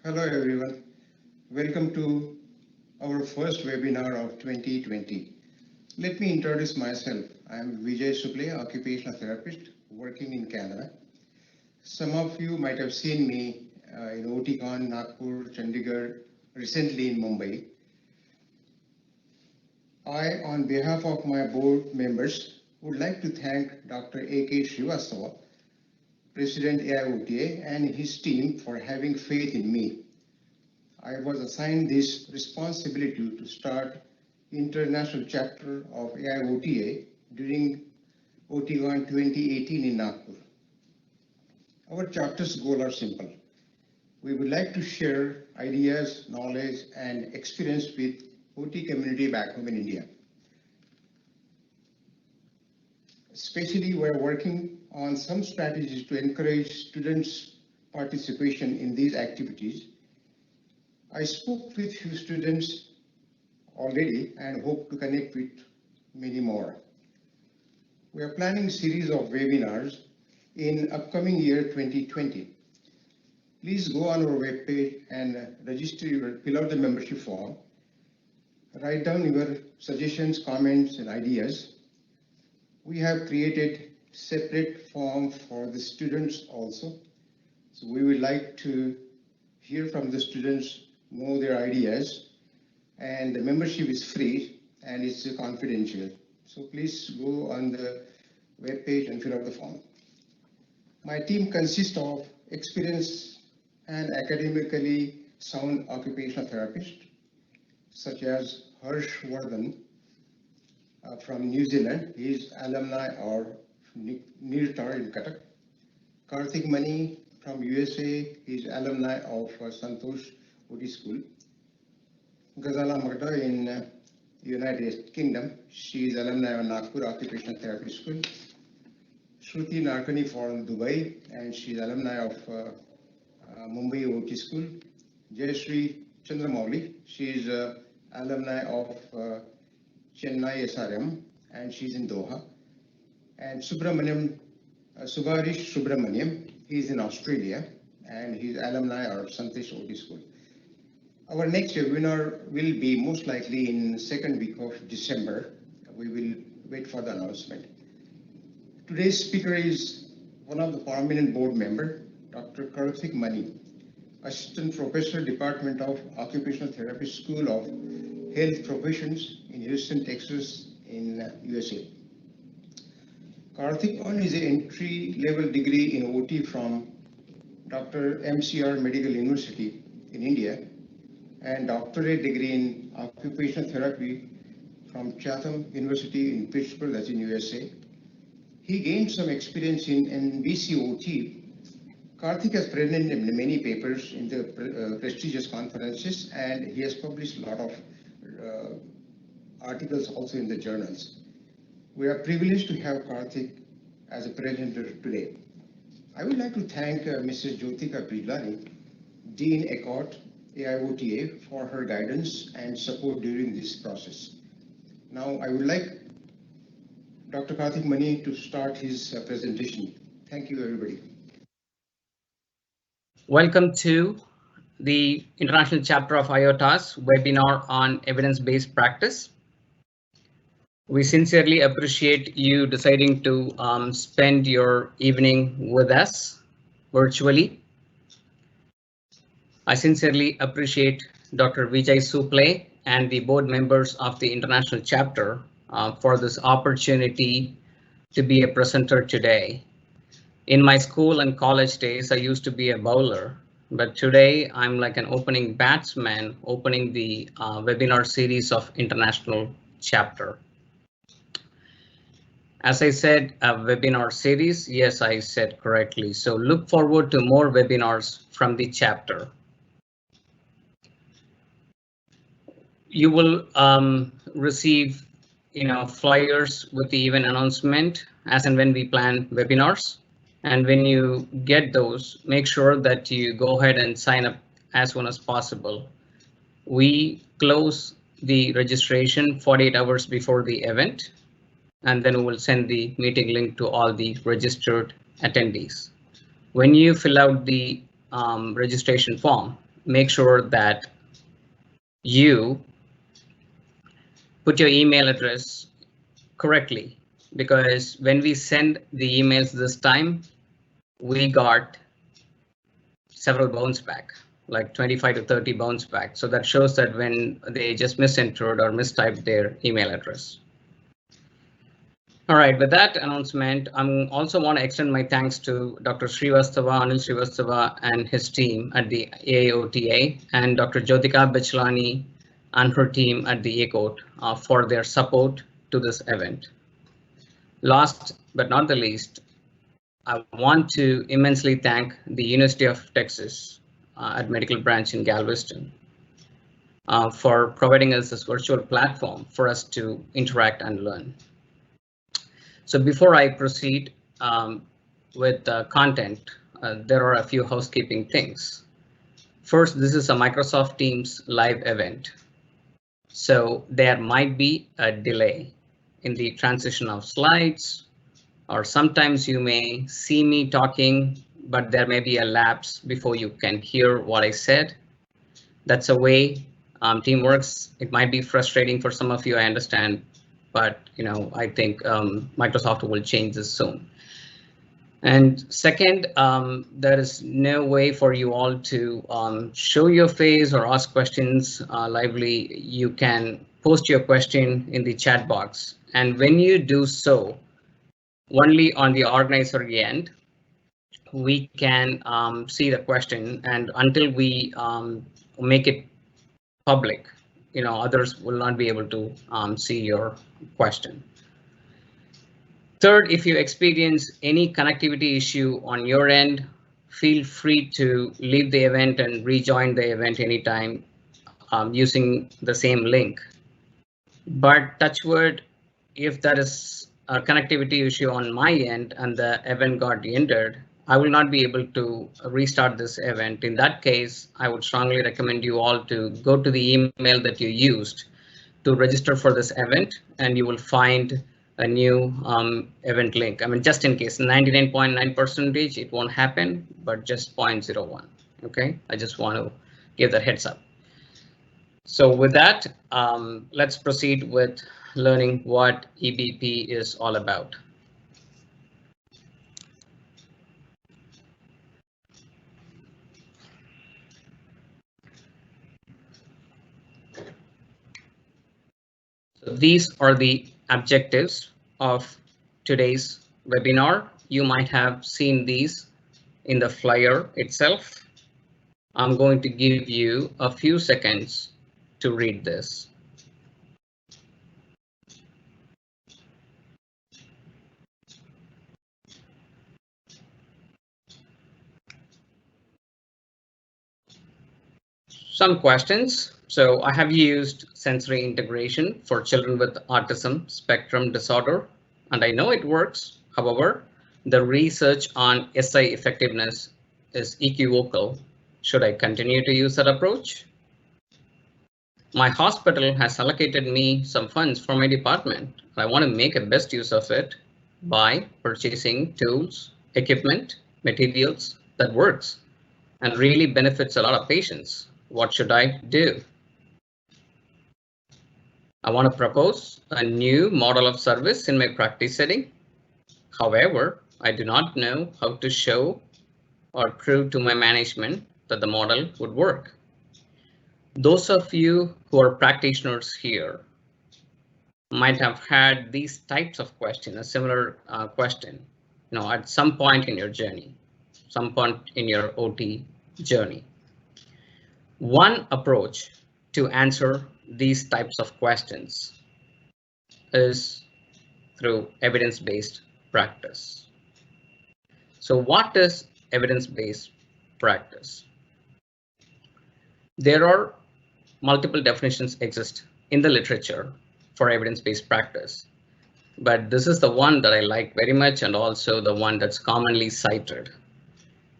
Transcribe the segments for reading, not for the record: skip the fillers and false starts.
Hello everyone. Welcome to our first webinar of 2020. Let me introduce myself. I am Vijay Suple, occupational therapist working in Canada. Some of you might have seen me in OTCon, Nagpur, Chandigarh, recently in Mumbai. I, on behalf of my board members, would like to thank Dr. A.K. Srivastava, President AIOTA, and his team for having faith in me. I was assigned this responsibility to start International Chapter of AIOTA during OTCon 2018 in Nagpur. Our chapter's goals are simple. We would like to share ideas, knowledge, and experience with OT community back home in India. Especially, we're working on some strategies to encourage students' participation in these activities. I spoke with few students already and hope to connect with many more. We are planning a series of webinars in upcoming year 2020. Please go on our webpage and register, fill out the membership form. Write down your suggestions, comments, and ideas. We have created separate form for the students also. So we would like to hear from the students, know their ideas, and the membership is free and it's confidential. So please go on the web page and fill out the form. My team consists of experienced and academically sound occupational therapists, such as Harsh Vardhan from New Zealand. He is alumni of Nirtar in Cuttack. Karthik Mani from USA. He is alumni of Santosh OT School. Ghazala Magda in United Kingdom. She is alumni of Nagpur Occupational Therapy School. Shruti Narkani from Dubai, and she is alumni of Mumbai OT School. Jayashree Chandramouli, she is alumni of Chennai SRM, and she's in Doha. And Subramaniam, Subarish Subramaniam, he's in Australia, and he's alumni of Santosh OT School. Our next webinar will be most likely in second week of December. We will wait for the announcement. Today's speaker is one of the prominent board member, Dr. Karthik Mani, Assistant Professor, Department of Occupational Therapy, School of Health Professions in Houston, Texas, in USA. Karthik Mani is an entry-level degree in OT from Dr. MCR Medical University in India, and doctorate degree in occupational therapy from Chatham University in Pittsburgh, that's in USA. He gained some experience in NBCOT. Karthik has presented in many papers in the prestigious conferences, and he has published a lot of articles also in the journals. We are privileged to have Karthik as a presenter today. I would like to thank Mrs. Jyotika Bridlani, Dean Eckhart, AIOTA, for her guidance and support during this process. Now, I would like Dr. Karthik Mani to start his presentation. Thank you, everybody. Welcome to the International Chapter of IOTA's webinar on evidence-based practice. We sincerely appreciate you deciding to spend your evening with us virtually. I sincerely appreciate Dr. Vijay Suple and the board members of the International Chapter for this opportunity to be a presenter today. In my school and college days, I used to be a bowler, but today I'm like an opening batsman, opening the webinar series of International Chapter. As I said, a webinar series, yes, I said correctly. So look forward to more webinars from the chapter. You will receive, flyers with the event announcement as and when we plan webinars. And when you get those, make sure that you go ahead and sign up as soon as possible. We close the registration 48 hours before the event, and then we will send the meeting link to all the registered attendees. When you fill out the registration form, make sure that you put your email address correctly, because when we send the emails this time, we got several bounce back, like 25 to 30 bounce back. So that shows that when they just misentered or mistyped their email address. All right, with that announcement, I also want to extend my thanks to Dr. Anil Srivastava and his team at the AIOTA, and Dr. Jyotika Bichlani and her team at the ICAIOTA for their support to this event. Last but not the least, I want to immensely thank the University of Texas at Medical Branch in Galveston for providing us this virtual platform for us to interact and learn. So before I proceed with content, there are a few housekeeping things. First, this is a Microsoft Teams live event, so there might be a delay in the transition of slides, or sometimes you may see me talking, but there may be a lapse before you can hear what I said. That's a way team works. It might be frustrating for some of you, I understand, but I think Microsoft will change this soon. And second, there is no way for you all to show your face or ask questions lively. You can post your question in the chat box, and when you do so, only on the organizer end, we can see the question, and until we make it public, others will not be able to see your question. Third, if you experience any connectivity issue on your end, feel free to leave the event and rejoin the event anytime using the same link. But touch wood, if there is a connectivity issue on my end and the event got ended, I will not be able to restart this event. In that case, I would strongly recommend you all to go to the email that you used to register for this event, and you will find a new event link. I mean, just in case, 99.9% it won't happen, but just 0.01. Okay, I just want to give that heads up. So with that, let's proceed with learning what EBP is all about. So these are the objectives of today's webinar. You might have seen these in the flyer itself. I'm going to give you a few seconds to read this. Some questions. So I have used sensory integration for children with autism spectrum disorder, and I know it works. However, the research on SI effectiveness is equivocal. Should I continue to use that approach? My hospital has allocated me some funds for my department. I want to make a best use of it by purchasing tools, equipment, materials that works and really benefits a lot of patients. What should I do? I want to propose a new model of service in my practice setting. However, I do not know how to show or prove to my management that the model would work. Those of you who are practitioners here might have had these types of questions, a similar question, at some point in your journey, some point in your OT journey. One approach to answer these types of questions is through evidence-based practice. So what is evidence-based practice? There are multiple definitions exist in the literature for evidence-based practice, but this is the one that I like very much and also the one that's commonly cited.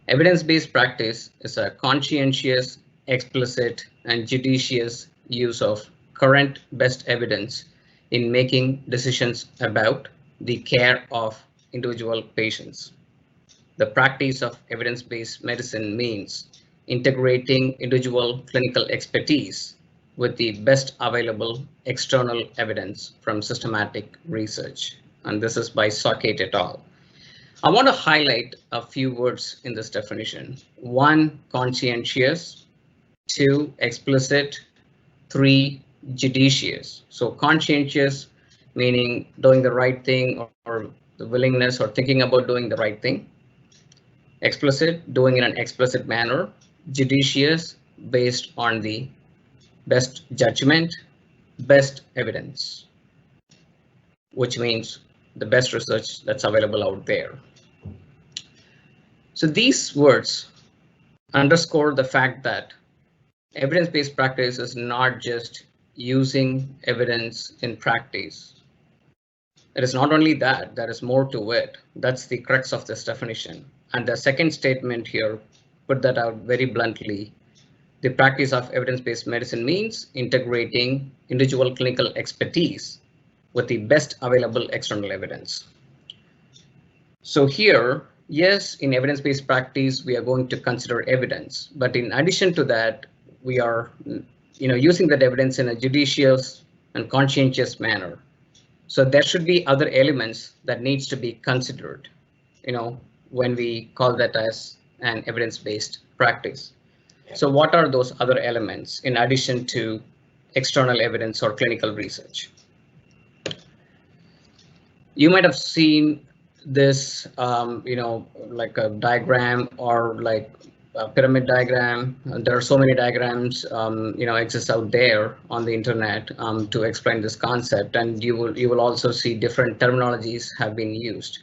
Evidence-based practice is a conscientious, explicit, and judicious use of current best evidence in making decisions about the care of individual patients. The practice of evidence-based medicine means integrating individual clinical expertise with the best available external evidence from systematic research. And this is by Saket et al. I want to highlight a few words in this definition. 1, conscientious. 2, explicit. 3, judicious. So conscientious meaning doing the right thing or the willingness or thinking about doing the right thing. Explicit, doing in an explicit manner. Judicious, based on the best judgment, best evidence, which means the best research that's available out there. So these words underscore the fact that evidence-based practice is not just using evidence in practice. It is not only that, there is more to it. That's the crux of this definition. And the second statement here put that out very bluntly. The practice of evidence-based medicine means integrating individual clinical expertise with the best available external evidence. So here, yes, in evidence-based practice, we are going to consider evidence, but in addition to that, we are using that evidence in a judicious and conscientious manner. So there should be other elements that needs to be considered, when we call that as an evidence-based practice. So what are those other elements in addition to external evidence or clinical research? You might have seen this, like a diagram or like a pyramid diagram. There are so many diagrams, exist out there on the internet to explain this concept, and you will also see different terminologies have been used.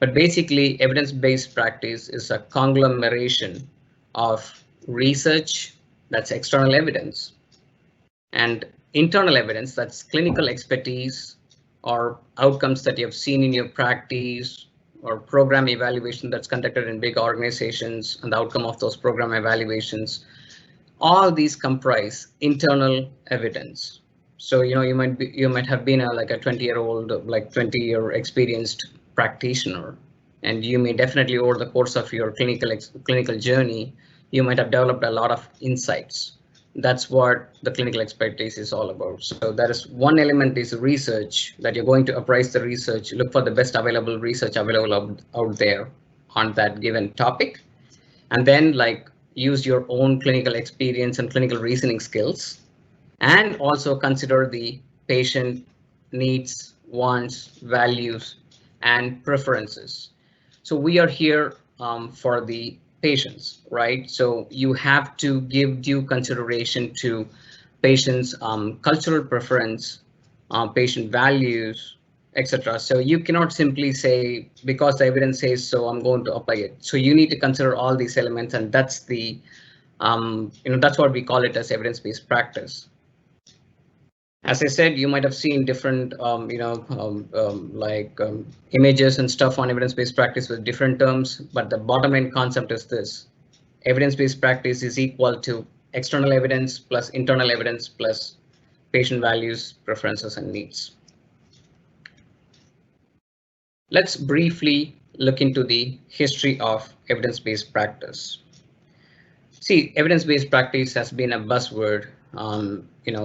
But basically, evidence-based practice is a conglomeration of research, that's external evidence, and internal evidence, that's clinical expertise or outcomes that you have seen in your practice or program evaluation that's conducted in big organizations and the outcome of those program evaluations. All these comprise internal evidence. So you might have been like a 20-year-old, like 20-year experienced practitioner, and you may definitely over the course of your clinical journey, you might have developed a lot of insights. That's what the clinical expertise is all about. So that is one element, is research, that you're going to appraise the research, look for the best available research available out there on that given topic, and then like use your own clinical experience and clinical reasoning skills, and also consider the patient needs, wants, values, and preferences. So we are here for the patients, right? So you have to give due consideration to patients' cultural preference, patient values, etc. So you cannot simply say, because the evidence says so, I'm going to apply it. So you need to consider all these elements, and that's the, that's what we call it as evidence-based practice. As I said, you might have seen different, images and stuff on evidence-based practice with different terms, but the bottom line concept is this: evidence-based practice is equal to external evidence plus internal evidence plus patient values, preferences, and needs. Let's briefly look into the history of evidence-based practice. See, evidence-based practice has been a buzzword,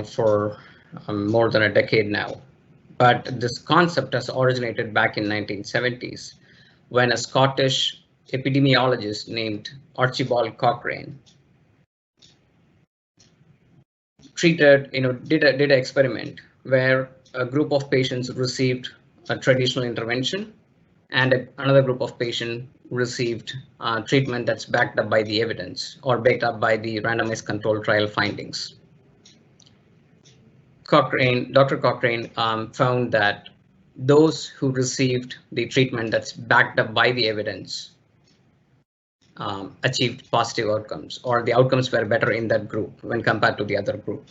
for more than a decade now, but this concept has originated back in 1970s when a Scottish epidemiologist named Archibald Cochrane did an experiment where a group of patients received a traditional intervention and another group of patients received treatment that's backed up by the evidence or backed up by the randomized controlled trial findings. Dr. Cochrane found that those who received the treatment that's backed up by the evidence achieved positive outcomes, or the outcomes were better in that group when compared to the other group.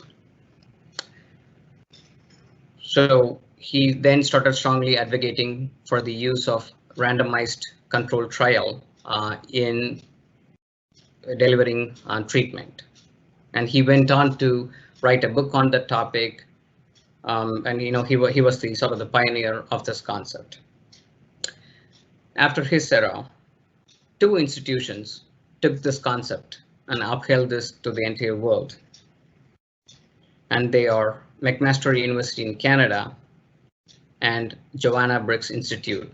So he then started strongly advocating for the use of randomized controlled trial in delivering treatment. And he went on to write a book on that topic, and he was the sort of the pioneer of this concept. After his era, two institutions took this concept and upheld this to the entire world. And they are McMaster University in Canada and Joanna Briggs Institute,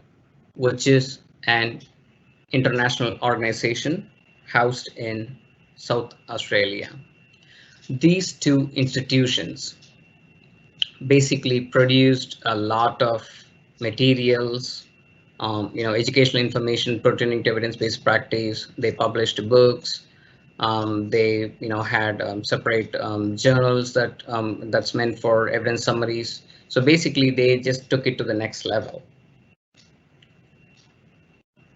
which is an international organization housed in South Australia. These two institutions basically produced a lot of materials, educational information pertaining to evidence-based practice. They published books. They, had separate journals that's meant for evidence summaries. So basically, they just took it to the next level.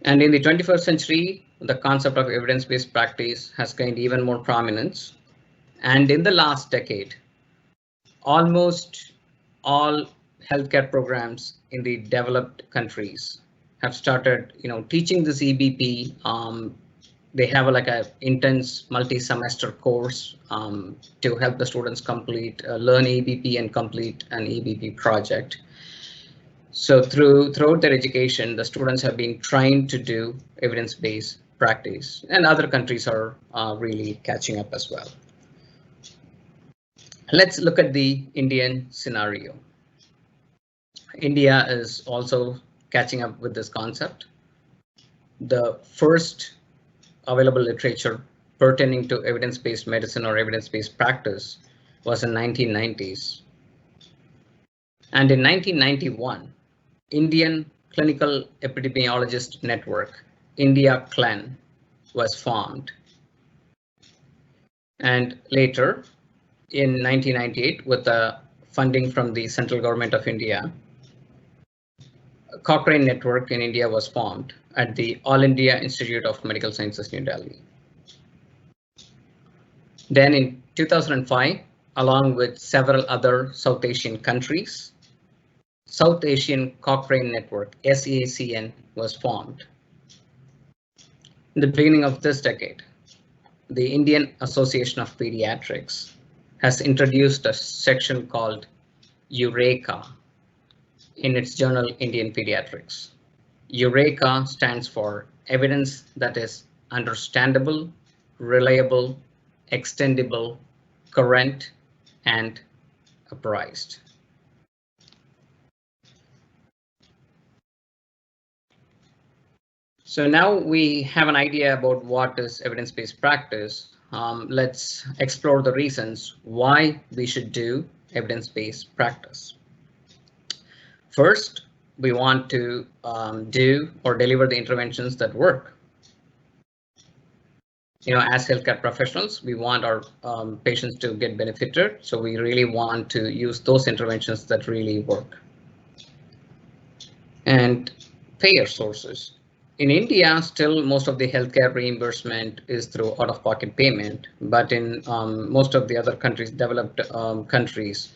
And in the 21st century, the concept of evidence-based practice has gained even more prominence. And in the last decade, almost all healthcare programs in the developed countries have started, teaching this EBP. They have like a intense multi-semester course to help the students learn EBP and complete an EBP project. So throughout their education, the students have been trained to do evidence-based practice, and other countries are really catching up as well. Let's look at the Indian scenario. India is also catching up with this concept. The first available literature pertaining to evidence-based medicine or evidence-based practice was in 1990s. And in 1991, Indian Clinical Epidemiologist Network, India CLEN, was formed. And later, in 1998, with the funding from the central government of India, Cochrane Network in India was formed at the All India Institute of Medical Sciences, New Delhi. Then in 2005, along with several other South Asian countries, South Asian Cochrane Network, SACN, was formed. In the beginning of this decade, the Indian Association of Pediatrics has introduced a section called Eureka in its journal Indian Pediatrics. Eureka stands for evidence that is understandable, reliable, extendable, current, and apprised. So now we have an idea about what is evidence-based practice. Let's explore the reasons why we should do evidence-based practice. First, we want to do or deliver the interventions that work. As healthcare professionals, we want our patients to get benefited, so we really want to use those interventions that really work. And payer sources. In India, still most of the healthcare reimbursement is through out-of-pocket payment, but in most of the other countries, developed countries,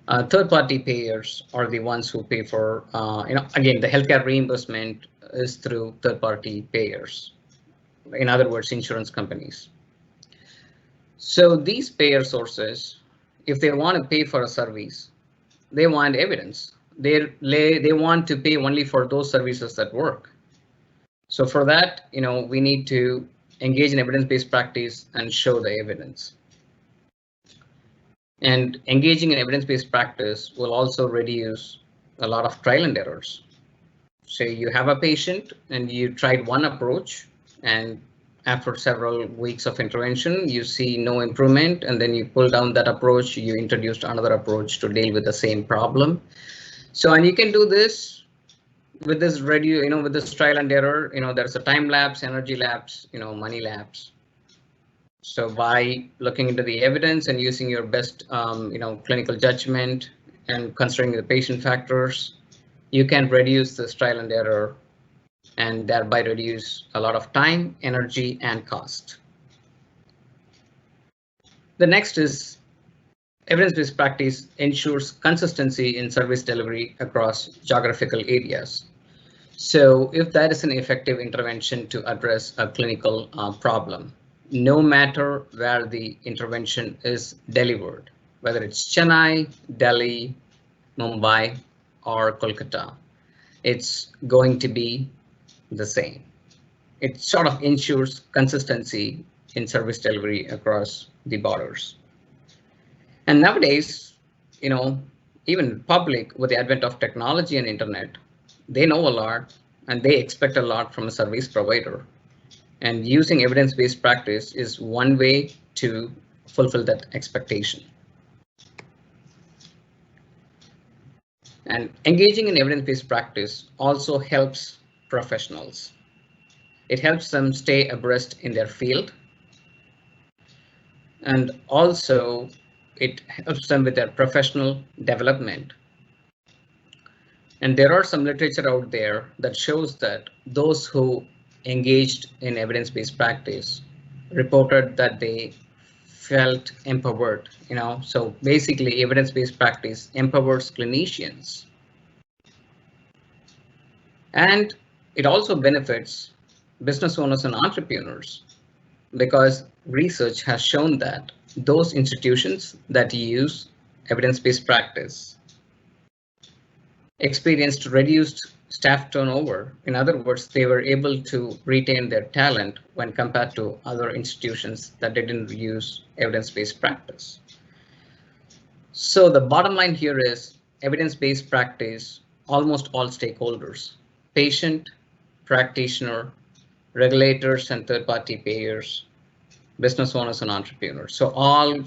third-party payers are the ones who pay for, again, the healthcare reimbursement is through third-party payers. In other words, insurance companies. So these payer sources, if they want to pay for a service, they want evidence. They want to pay only for those services that work. So for that, we need to engage in evidence-based practice and show the evidence. And engaging in evidence-based practice will also reduce a lot of trial and errors. Say you have a patient and you tried one approach, and after several weeks of intervention, you see no improvement, and then you pull down that approach, you introduced another approach to deal with the same problem. So, and you can do this with this with this trial and error, there's a time lapse, energy lapse, money lapse. So by looking into the evidence and using your best, clinical judgment and considering the patient factors, you can reduce this trial and error and thereby reduce a lot of time, energy, and cost. The next is evidence-based practice ensures consistency in service delivery across geographical areas. So if that is an effective intervention to address a clinical problem, no matter where the intervention is delivered, whether it's Chennai, Delhi, Mumbai, or Kolkata, it's going to be the same. It sort of ensures consistency in service delivery across the borders. And nowadays, even public, with the advent of technology and internet, they know a lot and they expect a lot from a service provider. And using evidence-based practice is one way to fulfill that expectation. And engaging in evidence-based practice also helps professionals. It helps them stay abreast in their field. And also it helps them with their professional development. And there are some literature out there that shows that those who engaged in evidence-based practice reported that they felt empowered, so basically evidence-based practice empowers clinicians. And it also benefits business owners and entrepreneurs, because research has shown that those institutions that use evidence-based practice experienced reduced staff turnover. In other words, they were able to retain their talent when compared to other institutions that didn't use evidence-based practice. So the bottom line here is evidence-based practice, almost all stakeholders, patient, practitioner, regulators and third-party payers, business owners and entrepreneurs. So all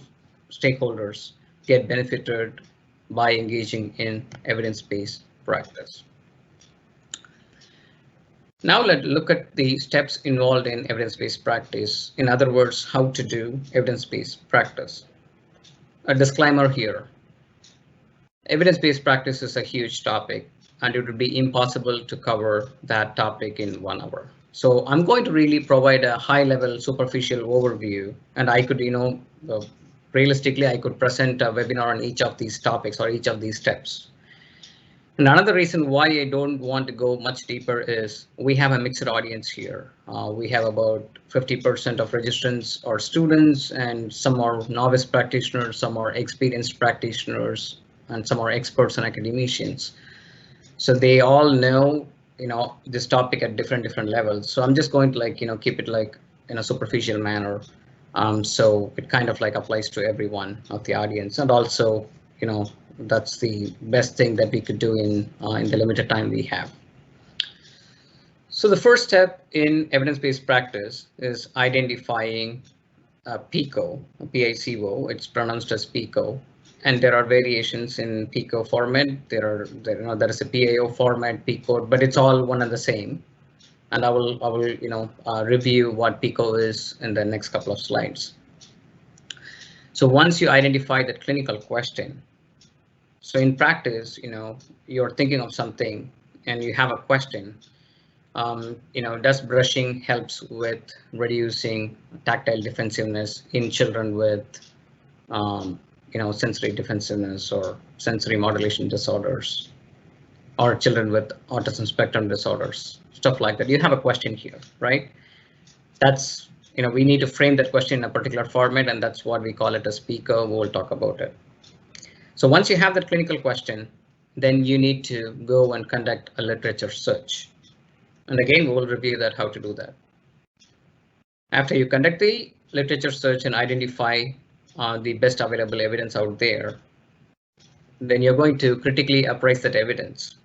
stakeholders get benefited by engaging in evidence-based practice. Now let's look at the steps involved in evidence-based practice. In other words, how to do evidence-based practice. A disclaimer here. Evidence-based practice is a huge topic, and it would be impossible to cover that topic in 1 hour. So I'm going to really provide a high-level superficial overview, and I could, realistically, I could present a webinar on each of these topics or each of these steps. And another reason why I don't want to go much deeper is we have a mixed audience here. We have about 50% of registrants are students, and some are novice practitioners, some are experienced practitioners, and some are experts and academicians. So they all know, this topic at different levels. So I'm just going to keep it in a superficial manner. So it kind of applies to everyone of the audience, and also, that's the best thing that we could do in the limited time we have. So the first step in evidence-based practice is identifying PICO, PICO. It's pronounced as PICO, and there are variations in PICO format. There is a PAO format, PICO, but it's all one and the same. And I will review what PICO is in the next couple of slides. So once you identify that clinical question, so in practice, you're thinking of something and you have a question. Does brushing helps with reducing tactile defensiveness in children with, sensory defensiveness or sensory modulation disorders, or children with autism spectrum disorders, stuff like that? You have a question here, right? That's, we need to frame that question in a particular format, and that's what we call it as PICO. We'll talk about it. So once you have that clinical question, then you need to go and conduct a literature search. And again, we will review that, how to do that. After you conduct the literature search and identify the best available evidence out there, then you're going to critically appraise that evidence.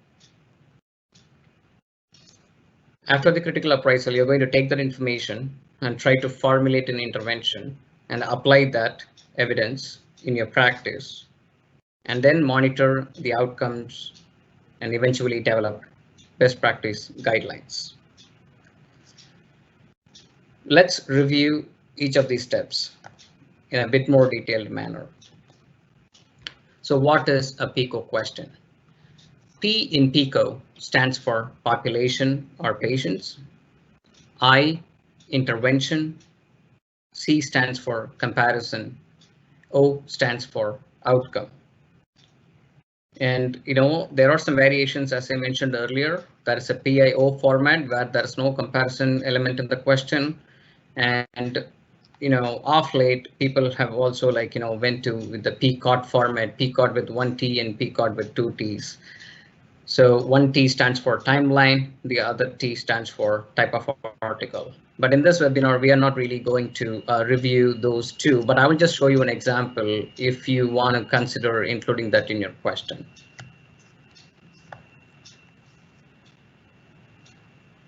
After the critical appraisal, you're going to take that information and try to formulate an intervention and apply that evidence in your practice, and then monitor the outcomes and eventually develop best practice guidelines. Let's review each of these steps in a bit more detailed manner. So what is a PICO question? P in PICO stands for population or patients. I, intervention. C stands for comparison. O stands for outcome. And there are some variations, as I mentioned earlier. There is a PIO format where there is no comparison element in the question, and off late people have also went to with the PCOT format, PCOT with 1 T and PCOT with 2 T's. So one T stands for timeline, the other T stands for type of article. But in this webinar, we are not really going to review those two, but I will just show you an example if you want to consider including that in your question.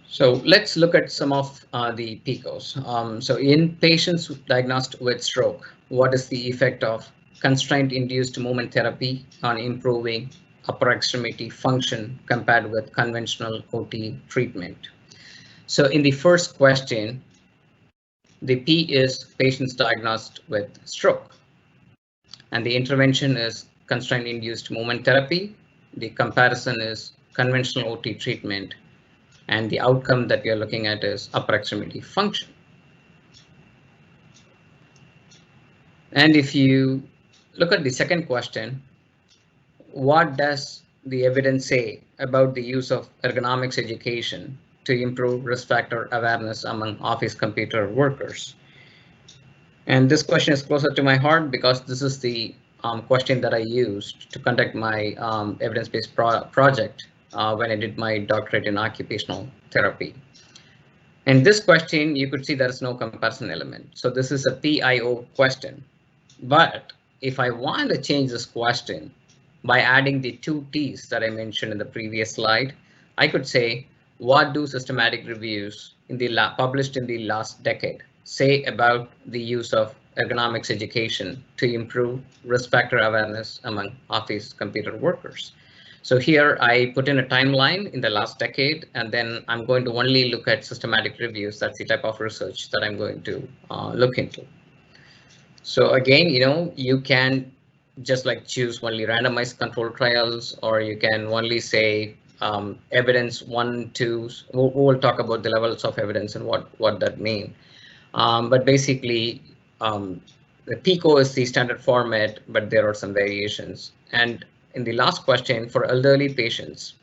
So let's look at some of the PICOs. So in patients diagnosed with stroke, what is the effect of constraint-induced movement therapy on improving upper extremity function compared with conventional OT treatment? So in the first question, the P is patients diagnosed with stroke, and the intervention is constraint-induced movement therapy. The comparison is conventional OT treatment, and the outcome that we are looking at is upper extremity function. And if you look at the second question, what does the evidence say about the use of ergonomics education to improve risk factor awareness among office computer workers? And this question is closer to my heart because this is the question that I used to conduct my evidence-based project when I did my doctorate in occupational therapy. In this question, you could see there is no comparison element. So this is a PIO question. But if I want to change this question by adding the two T's that I mentioned in the previous slide, I could say, what do systematic reviews in the published in the last decade say about the use of ergonomics education to improve risk factor awareness among office computer workers? So here I put in a timeline in the last decade, and then I'm going to only look at systematic reviews. That's the type of research that I'm going to look into. So again, you can just like choose only randomized control trials, or you can only say evidence 1, 2. We'll talk about the levels of evidence and what that mean. But basically, the PICO is the standard format, but there are some variations. And in the last question, for elderly patients,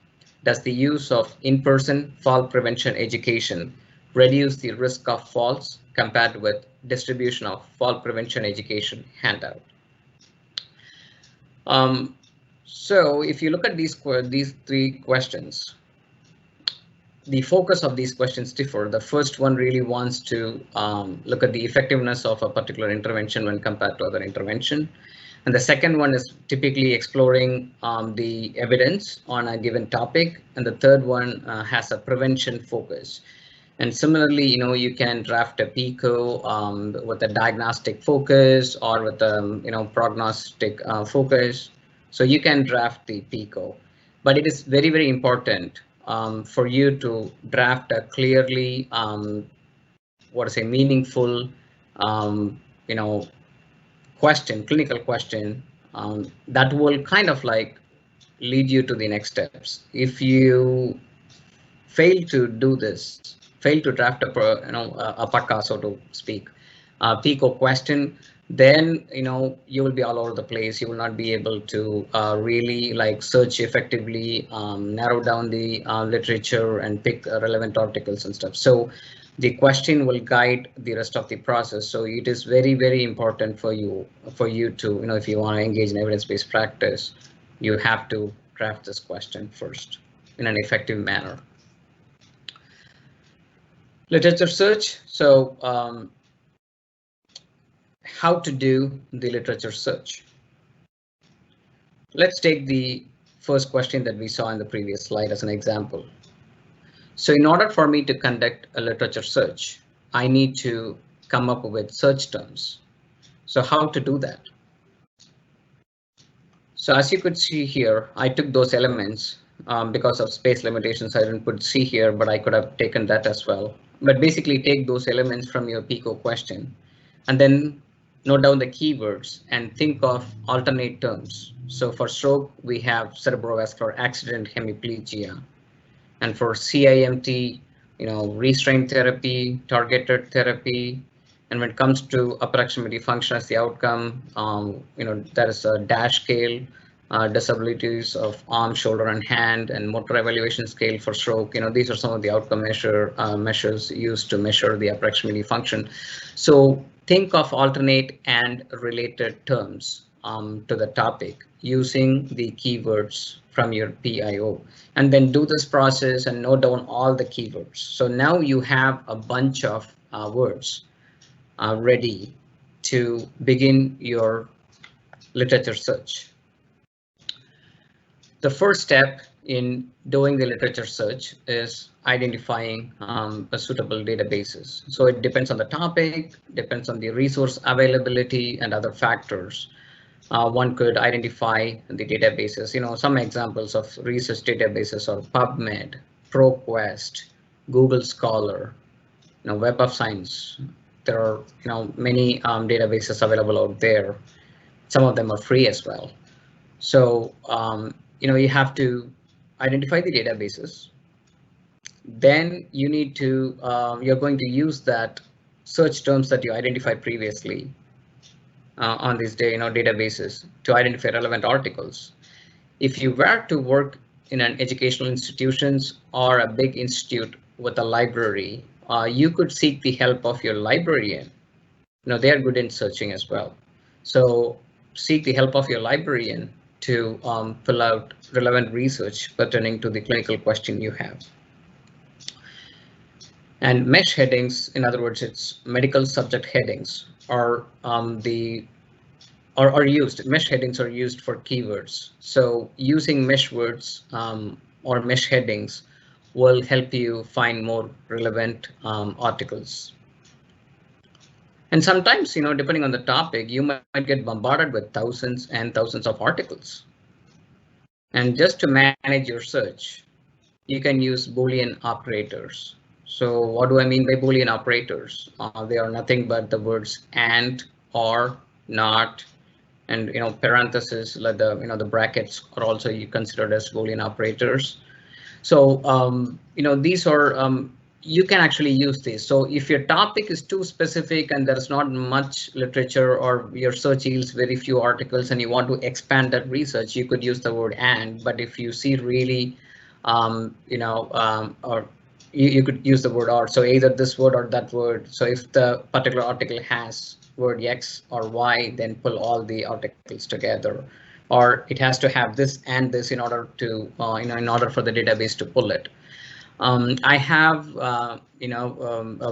does the use of in-person fall prevention education reduce the risk of falls compared with distribution of fall prevention education handout? So if you look at these three questions, the focus of these questions differ. The first one really wants to look at the effectiveness of a particular intervention when compared to other intervention. And the second one is typically exploring the evidence on a given topic. And the third one has a prevention focus. And similarly, you can draft a PICO with a diagnostic focus or with a prognostic focus. So you can draft the PICO, but it is very, very important for you to draft a clearly, meaningful, clinical question that will kind of like lead you to the next steps. If you fail to do this, fail to draft a PACA, so to speak, PICO question, then you will be all over the place. You will not be able to really like search effectively, narrow down the literature and pick relevant articles and stuff. So the question will guide the rest of the process. So it is very, very important for you to, if you want to engage in evidence-based practice, you have to draft this question first in an effective manner. Literature search. So how to do the literature search. Let's take the first question that we saw in the previous slide as an example. So in order for me to conduct a literature search, I need to come up with search terms. So how to do that? So as you could see here, I took those elements because of space limitations. I didn't put C here, but I could have taken that as well. But basically take those elements from your PICO question and then note down the keywords and think of alternate terms. So for stroke, we have cerebrovascular accident hemiplegia. And for CIMT, restraint therapy, targeted therapy. And when it comes to upper extremity function as the outcome, there is a DASH scale, disabilities of arm, shoulder, and hand, and motor evaluation scale for stroke. These are some of the outcome measures used to measure the upper extremity function. So think of alternate and related terms to the topic using the keywords from your PIO, and then do this process and note down all the keywords. So now you have a bunch of words ready to begin your literature search. The first step in doing the literature search is identifying a suitable databases. So it depends on the topic, depends on the resource availability and other factors. One could identify the databases. Some examples of research databases are PubMed, ProQuest, Google Scholar, Web of Science. There are many databases available out there. Some of them are free as well. So you have to identify the databases. Then you need to you're going to use that search terms that you identified previously on these databases to identify relevant articles. If you were to work in an educational institutions or a big institute with a library, you could seek the help of your librarian. They are good in searching as well. So seek the help of your librarian to fill out relevant research pertaining to the clinical question you have. And mesh headings, in other words, it's medical subject headings, are used. Mesh headings are used for keywords. So using mesh words or mesh headings will help you find more relevant articles. And sometimes, depending on the topic, you might get bombarded with thousands and thousands of articles. And just to manage your search, you can use Boolean operators. So what do I mean by Boolean operators? They are nothing but the words and, or, not, and parentheses, like the brackets are also considered as Boolean operators. So these are you can actually use this. So if your topic is too specific and there's not much literature, or your search yields very few articles and you want to expand that research, you could use the word and. But if you see really or you could use the word or. So either this word or that word. So if the particular article has word X or Y, then pull all the articles together, or it has to have this and this in order to in order for the database to pull it. I have a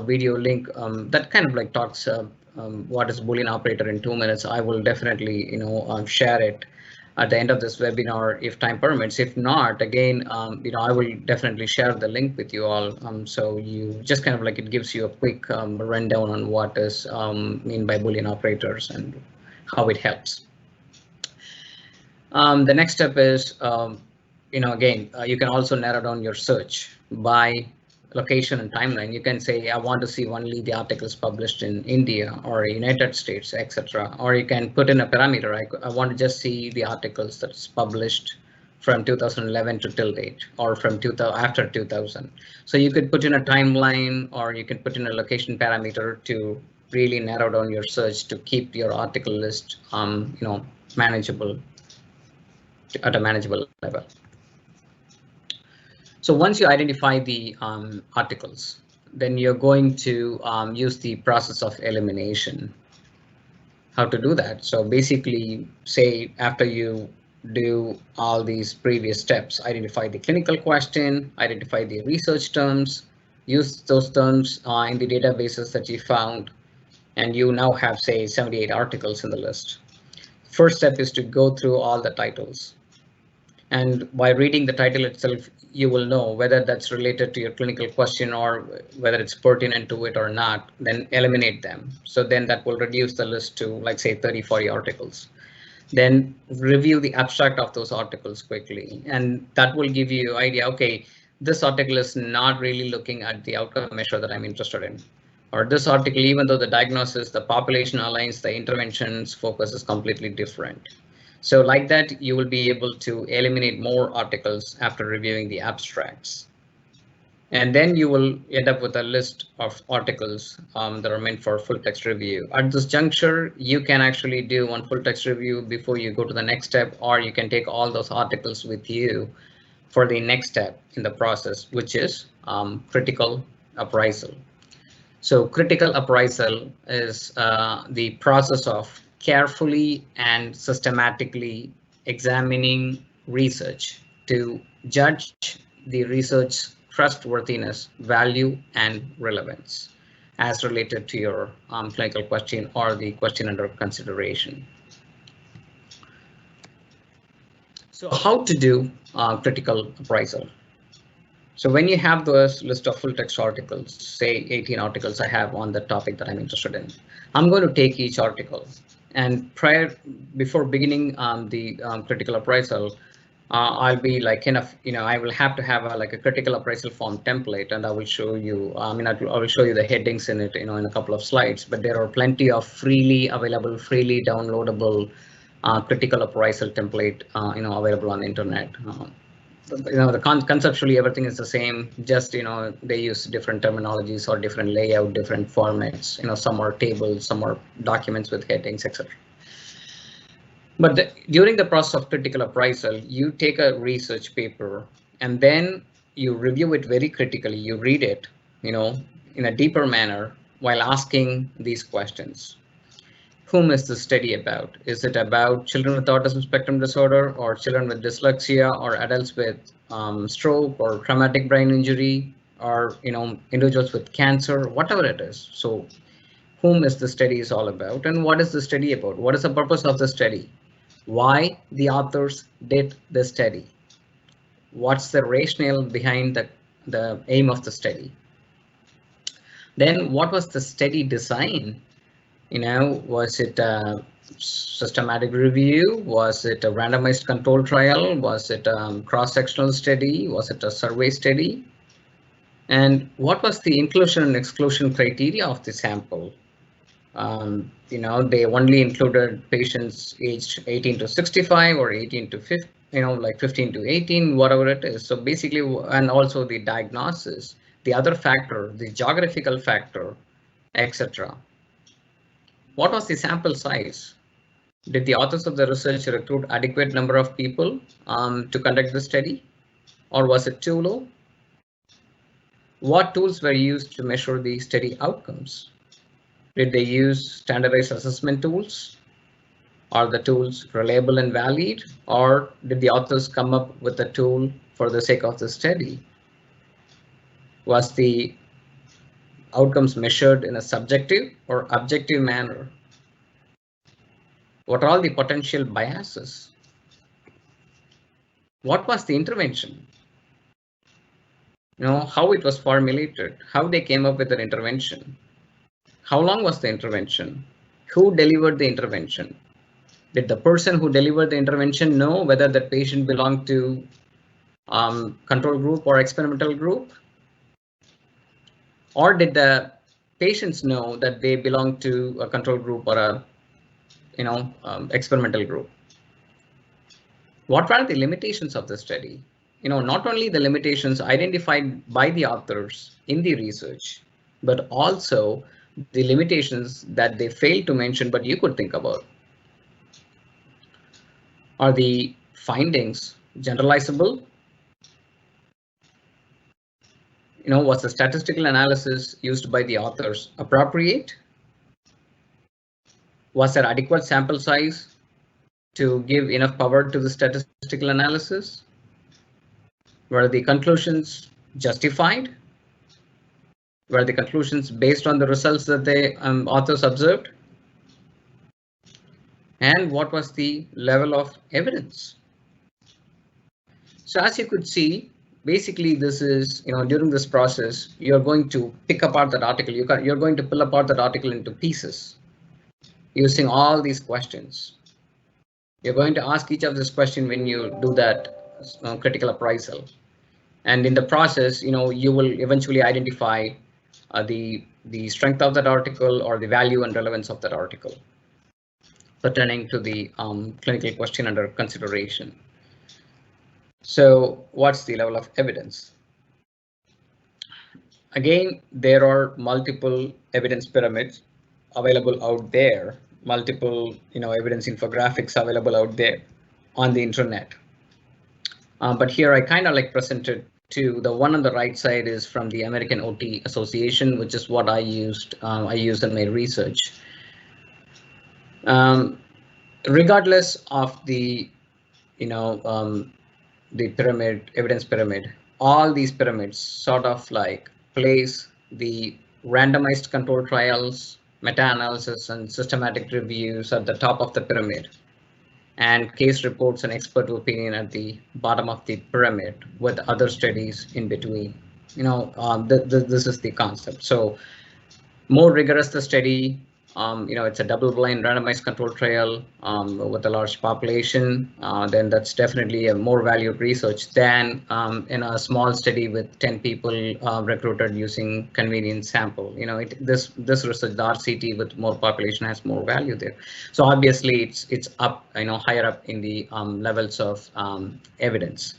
video link that kind of like talks what is Boolean operator in 2 minutes. I will definitely share it at the end of this webinar if time permits. If not, again, I will definitely share the link with you all. So you just kind of like, it gives you a quick rundown on what is mean by Boolean operators and how it helps. The next step is, again, you can also narrow down your search by location and timeline. You can say, I want to see only the articles published in India or United States, etc. Or you can put in a parameter. I want to just see the articles that's published from 2011 to till date, or from after 2000. So you could put in a timeline, or you can put in a location parameter to really narrow down your search to keep your article list, manageable, at a manageable level. So once you identify the articles, then you're going to use the process of elimination. How to do that? So basically, say after you do all these previous steps, identify the clinical question, identify the research terms, use those terms in the databases that you found, and you now have, say, 78 articles in the list. First step is to go through all the titles. And by reading the title itself, you will know whether that's related to your clinical question or whether it's pertinent to it or not, then eliminate them. So then that will reduce the list to, like, say, 30, 40 articles. Then review the abstract of those articles quickly. And that will give you an idea, okay, this article is not really looking at the outcome measure that I'm interested in. Or this article, even though the diagnosis, the population aligns, the interventions focus is completely different. So like that, you will be able to eliminate more articles after reviewing the abstracts. And then you will end up with a list of articles that are meant for full text review. At this juncture, you can actually do one full text review before you go to the next step, or you can take all those articles with you for the next step in the process, which is critical appraisal. So critical appraisal is the process of carefully and systematically examining research to judge the research trustworthiness, value, and relevance as related to your clinical question or the question under consideration. So how to do critical appraisal? So when you have this list of full text articles, say 18 articles I have on the topic that I'm interested in, I'm going to take each article, and before beginning the critical appraisal, I'll be like I will have to have like a critical appraisal form template, and I will show you, I will show you the headings in it, in a couple of slides, but there are plenty of freely available, freely downloadable critical appraisal template, available on the internet. Conceptually everything is the same, just they use different terminologies or different layout, different formats. Some are tables, some are documents with headings, etc. But during the process of critical appraisal, you take a research paper and then you review it very critically. You read it, in a deeper manner while asking these questions. Whom is this study about? Is it about children with autism spectrum disorder, or children with dyslexia, or adults with stroke or traumatic brain injury, or individuals with cancer, whatever it is? So whom is the study is all about, and what is the study about? What is the purpose of the study? Why the authors did the study? What's the rationale behind the aim of the study? Then what was the study design? Was it a systematic review? Was it a randomized control trial? Was it a cross-sectional study? Was it a survey study? And what was the inclusion and exclusion criteria of the sample? They only included patients aged 18 to 65 or 18 to 50, like 15 to 18, whatever it is. So basically, and also the diagnosis, the other factor, the geographical factor, etc. What was the sample size? Did the authors of the research recruit adequate number of people to conduct the study, or was it too low? What tools were used to measure the study outcomes? Did they use standardized assessment tools? Are the tools reliable and valid, or did the authors come up with a tool for the sake of the study? Was the outcomes measured in a subjective or objective manner? What are all the potential biases? What was the intervention? How it was formulated, how they came up with an intervention. How long was the intervention? Who delivered the intervention? Did the person who delivered the intervention know whether the patient belonged to control group or experimental group? Or did the patients know that they belong to a control group or a experimental group? What were the limitations of the study? Not only the limitations identified by the authors in the research, but also the limitations that they failed to mention, but you could think about. Are the findings generalizable? Was the statistical analysis used by the authors appropriate? Was there adequate sample size to give enough power to the statistical analysis? Were the conclusions justified? Were the conclusions based on the results that the authors observed? And what was the level of evidence? So as you could see, basically this is, during this process, you're going to pick apart that article. You're going to pull apart that article into pieces using all these questions. You're going to ask each of this question when you do that critical appraisal. And in the process, you will eventually identify the strength of that article or the value and relevance of that article pertaining to the clinical question under consideration. So what's the level of evidence? Again, there are multiple evidence pyramids available out there, multiple evidence infographics available out there on the internet. But here I kind of like presented to the one on the right side is from the American OT Association, which is what I used in my research. Regardless of the, the pyramid, evidence pyramid, all these pyramids sort of like place the randomized control trials, meta-analysis, and systematic reviews at the top of the pyramid, and case reports and expert opinion at the bottom of the pyramid, with other studies in between. This is the concept. So more rigorous the study, it's a double-blind randomized control trial with a large population, then that's definitely a more valued research than in a small study with 10 people recruited using convenient sample. This research, the RCT with more population, has more value there. So obviously it's up, higher up in the levels of evidence.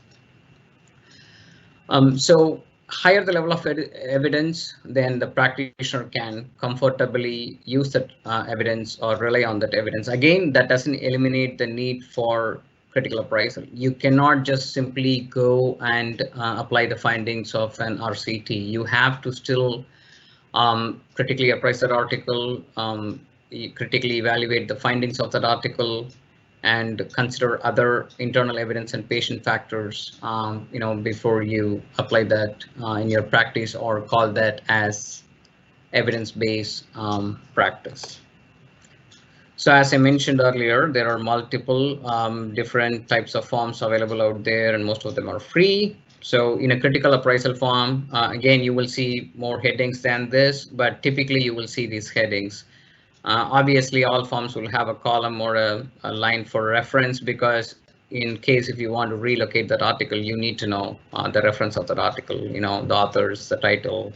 So higher the level of evidence, then the practitioner can comfortably use that evidence or rely on that evidence. Again, that doesn't eliminate the need for critical appraisal. You cannot just simply go and apply the findings of an RCT. You have to still critically appraise that article, critically evaluate the findings of that article, and consider other internal evidence and patient factors, before you apply that in your practice or call that as evidence-based practice. So as I mentioned earlier, there are multiple different types of forms available out there, and most of them are free. So in a critical appraisal form, again, you will see more headings than this, but typically you will see these headings. Obviously, all forms will have a column or a line for reference, because in case if you want to relocate that article, you need to know the reference of that article, the authors, the title,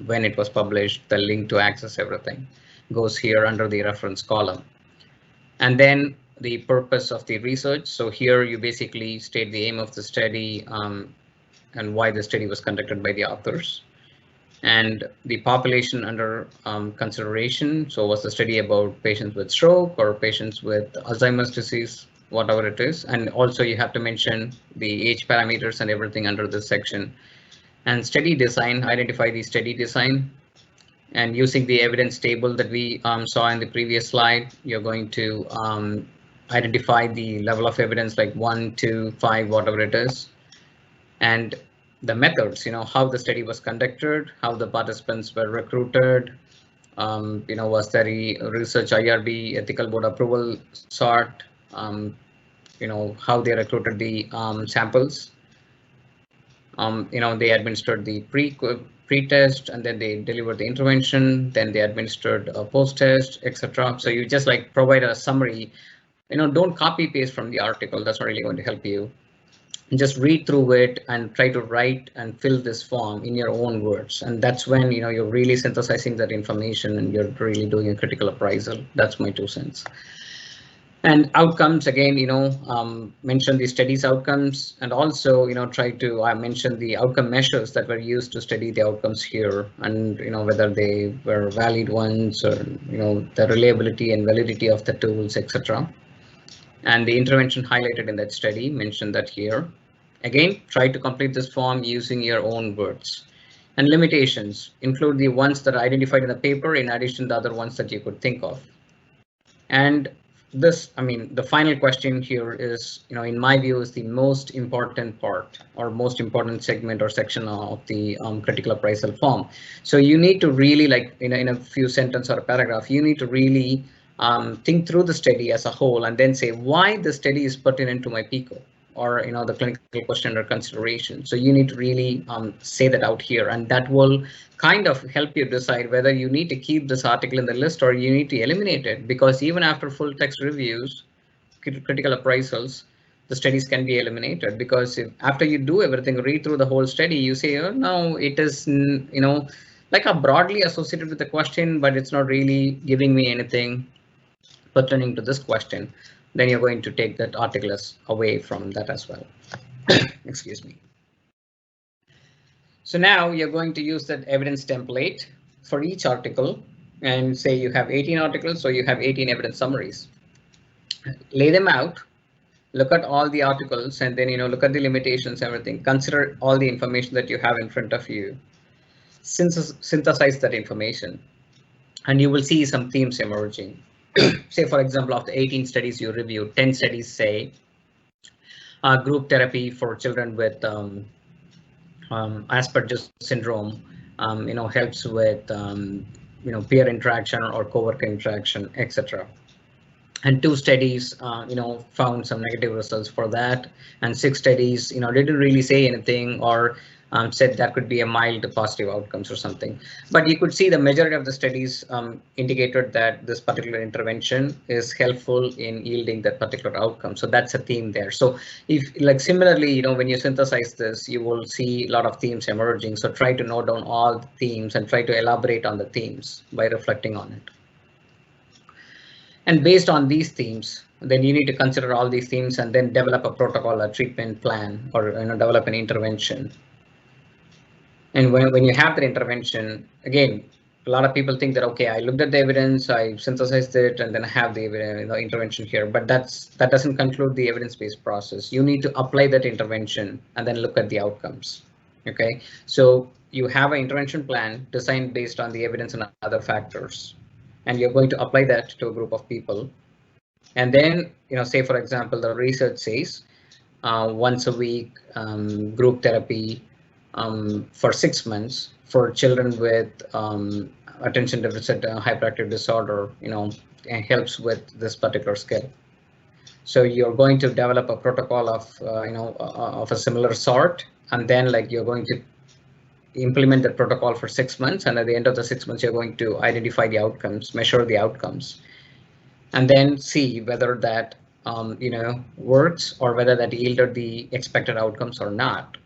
when it was published, the link to access everything goes here under the reference column. And then the purpose of the research. So here you basically state the aim of the study and why the study was conducted by the authors, and the population under consideration. So was the study about patients with stroke or patients with Alzheimer's disease, whatever it is. And also you have to mention the age parameters and everything under this section. And study design, identify the study design. And using the evidence table that we saw in the previous slide, you're going to identify the level of evidence, like 1, 2, 5, whatever it is. And the methods, how the study was conducted, how the participants were recruited, was there a research IRB ethical board approval sought, how they recruited the samples, they administered the pre-test, and then they delivered the intervention, then they administered a post-test, etc. So you just like provide a summary. Don't copy paste from the article. That's not really going to help you. Just read through it and try to write and fill this form in your own words, and that's when you're really synthesizing that information and you're really doing a critical appraisal. That's my 2 cents. And outcomes, again, mention the study's outcomes, and also try to mention the outcome measures that were used to study the outcomes here, and whether they were valid ones, or the reliability and validity of the tools, etc. And the intervention highlighted in that study, mention that here. Again, try to complete this form using your own words. And limitations, include the ones that are identified in the paper in addition to the other ones that you could think of. And this, the final question here is, in my view, is the most important part, or most important segment or section of the critical appraisal form. So you need to really, like in a few sentences or a paragraph, you need to really think through the study as a whole, and then say why the study is pertinent to my PICO, or the clinical question under consideration. So you need to really say that out here, and that will kind of help you decide whether you need to keep this article in the list or you need to eliminate it, because even after full text reviews, critical appraisals, the studies can be eliminated, because if after you do everything, read through the whole study, you say, oh no, it is like a broadly associated with the question, but it's not really giving me anything pertaining to this question, then you're going to take that article away from that as well. Excuse me. So now you're going to use that evidence template for each article, and say you have 18 articles, so you have 18 evidence summaries. Lay them out, look at all the articles, and then look at the limitations, everything. Consider all the information that you have in front of you. Synthesize that information, and you will see some themes emerging. say, for example, of the 18 studies you reviewed, 10 studies say group therapy for children with Asperger's syndrome, helps with, peer interaction or coworker interaction, etc. And 2 studies, found some negative results for that, and 6 studies, didn't really say anything or said that could be a mild positive outcomes or something. But you could see the majority of the studies indicated that this particular intervention is helpful in yielding that particular outcome. So that's a theme there. So if, like, similarly, when you synthesize this, you will see a lot of themes emerging. So try to note down all the themes and try to elaborate on the themes by reflecting on it. And based on these themes, then you need to consider all these themes and then develop a protocol, a treatment plan, or develop an intervention. And when you have that intervention, again, a lot of people think that, okay, I looked at the evidence, I synthesized it, and then I have the intervention here. But that doesn't conclude the evidence-based process. You need to apply that intervention and then look at the outcomes. Okay, so you have an intervention plan designed based on the evidence and other factors, and you're going to apply that to a group of people. And then, say, for example, the research says once a week group therapy for 6 months for children with attention deficit hyperactive disorder, helps with this particular skill. So you're going to develop a protocol of, of a similar sort, and then you're going to implement the protocol for 6 months, and at the end of the 6 months, you're going to identify the outcomes, measure the outcomes, and then see whether that works or whether that yielded the expected outcomes or not.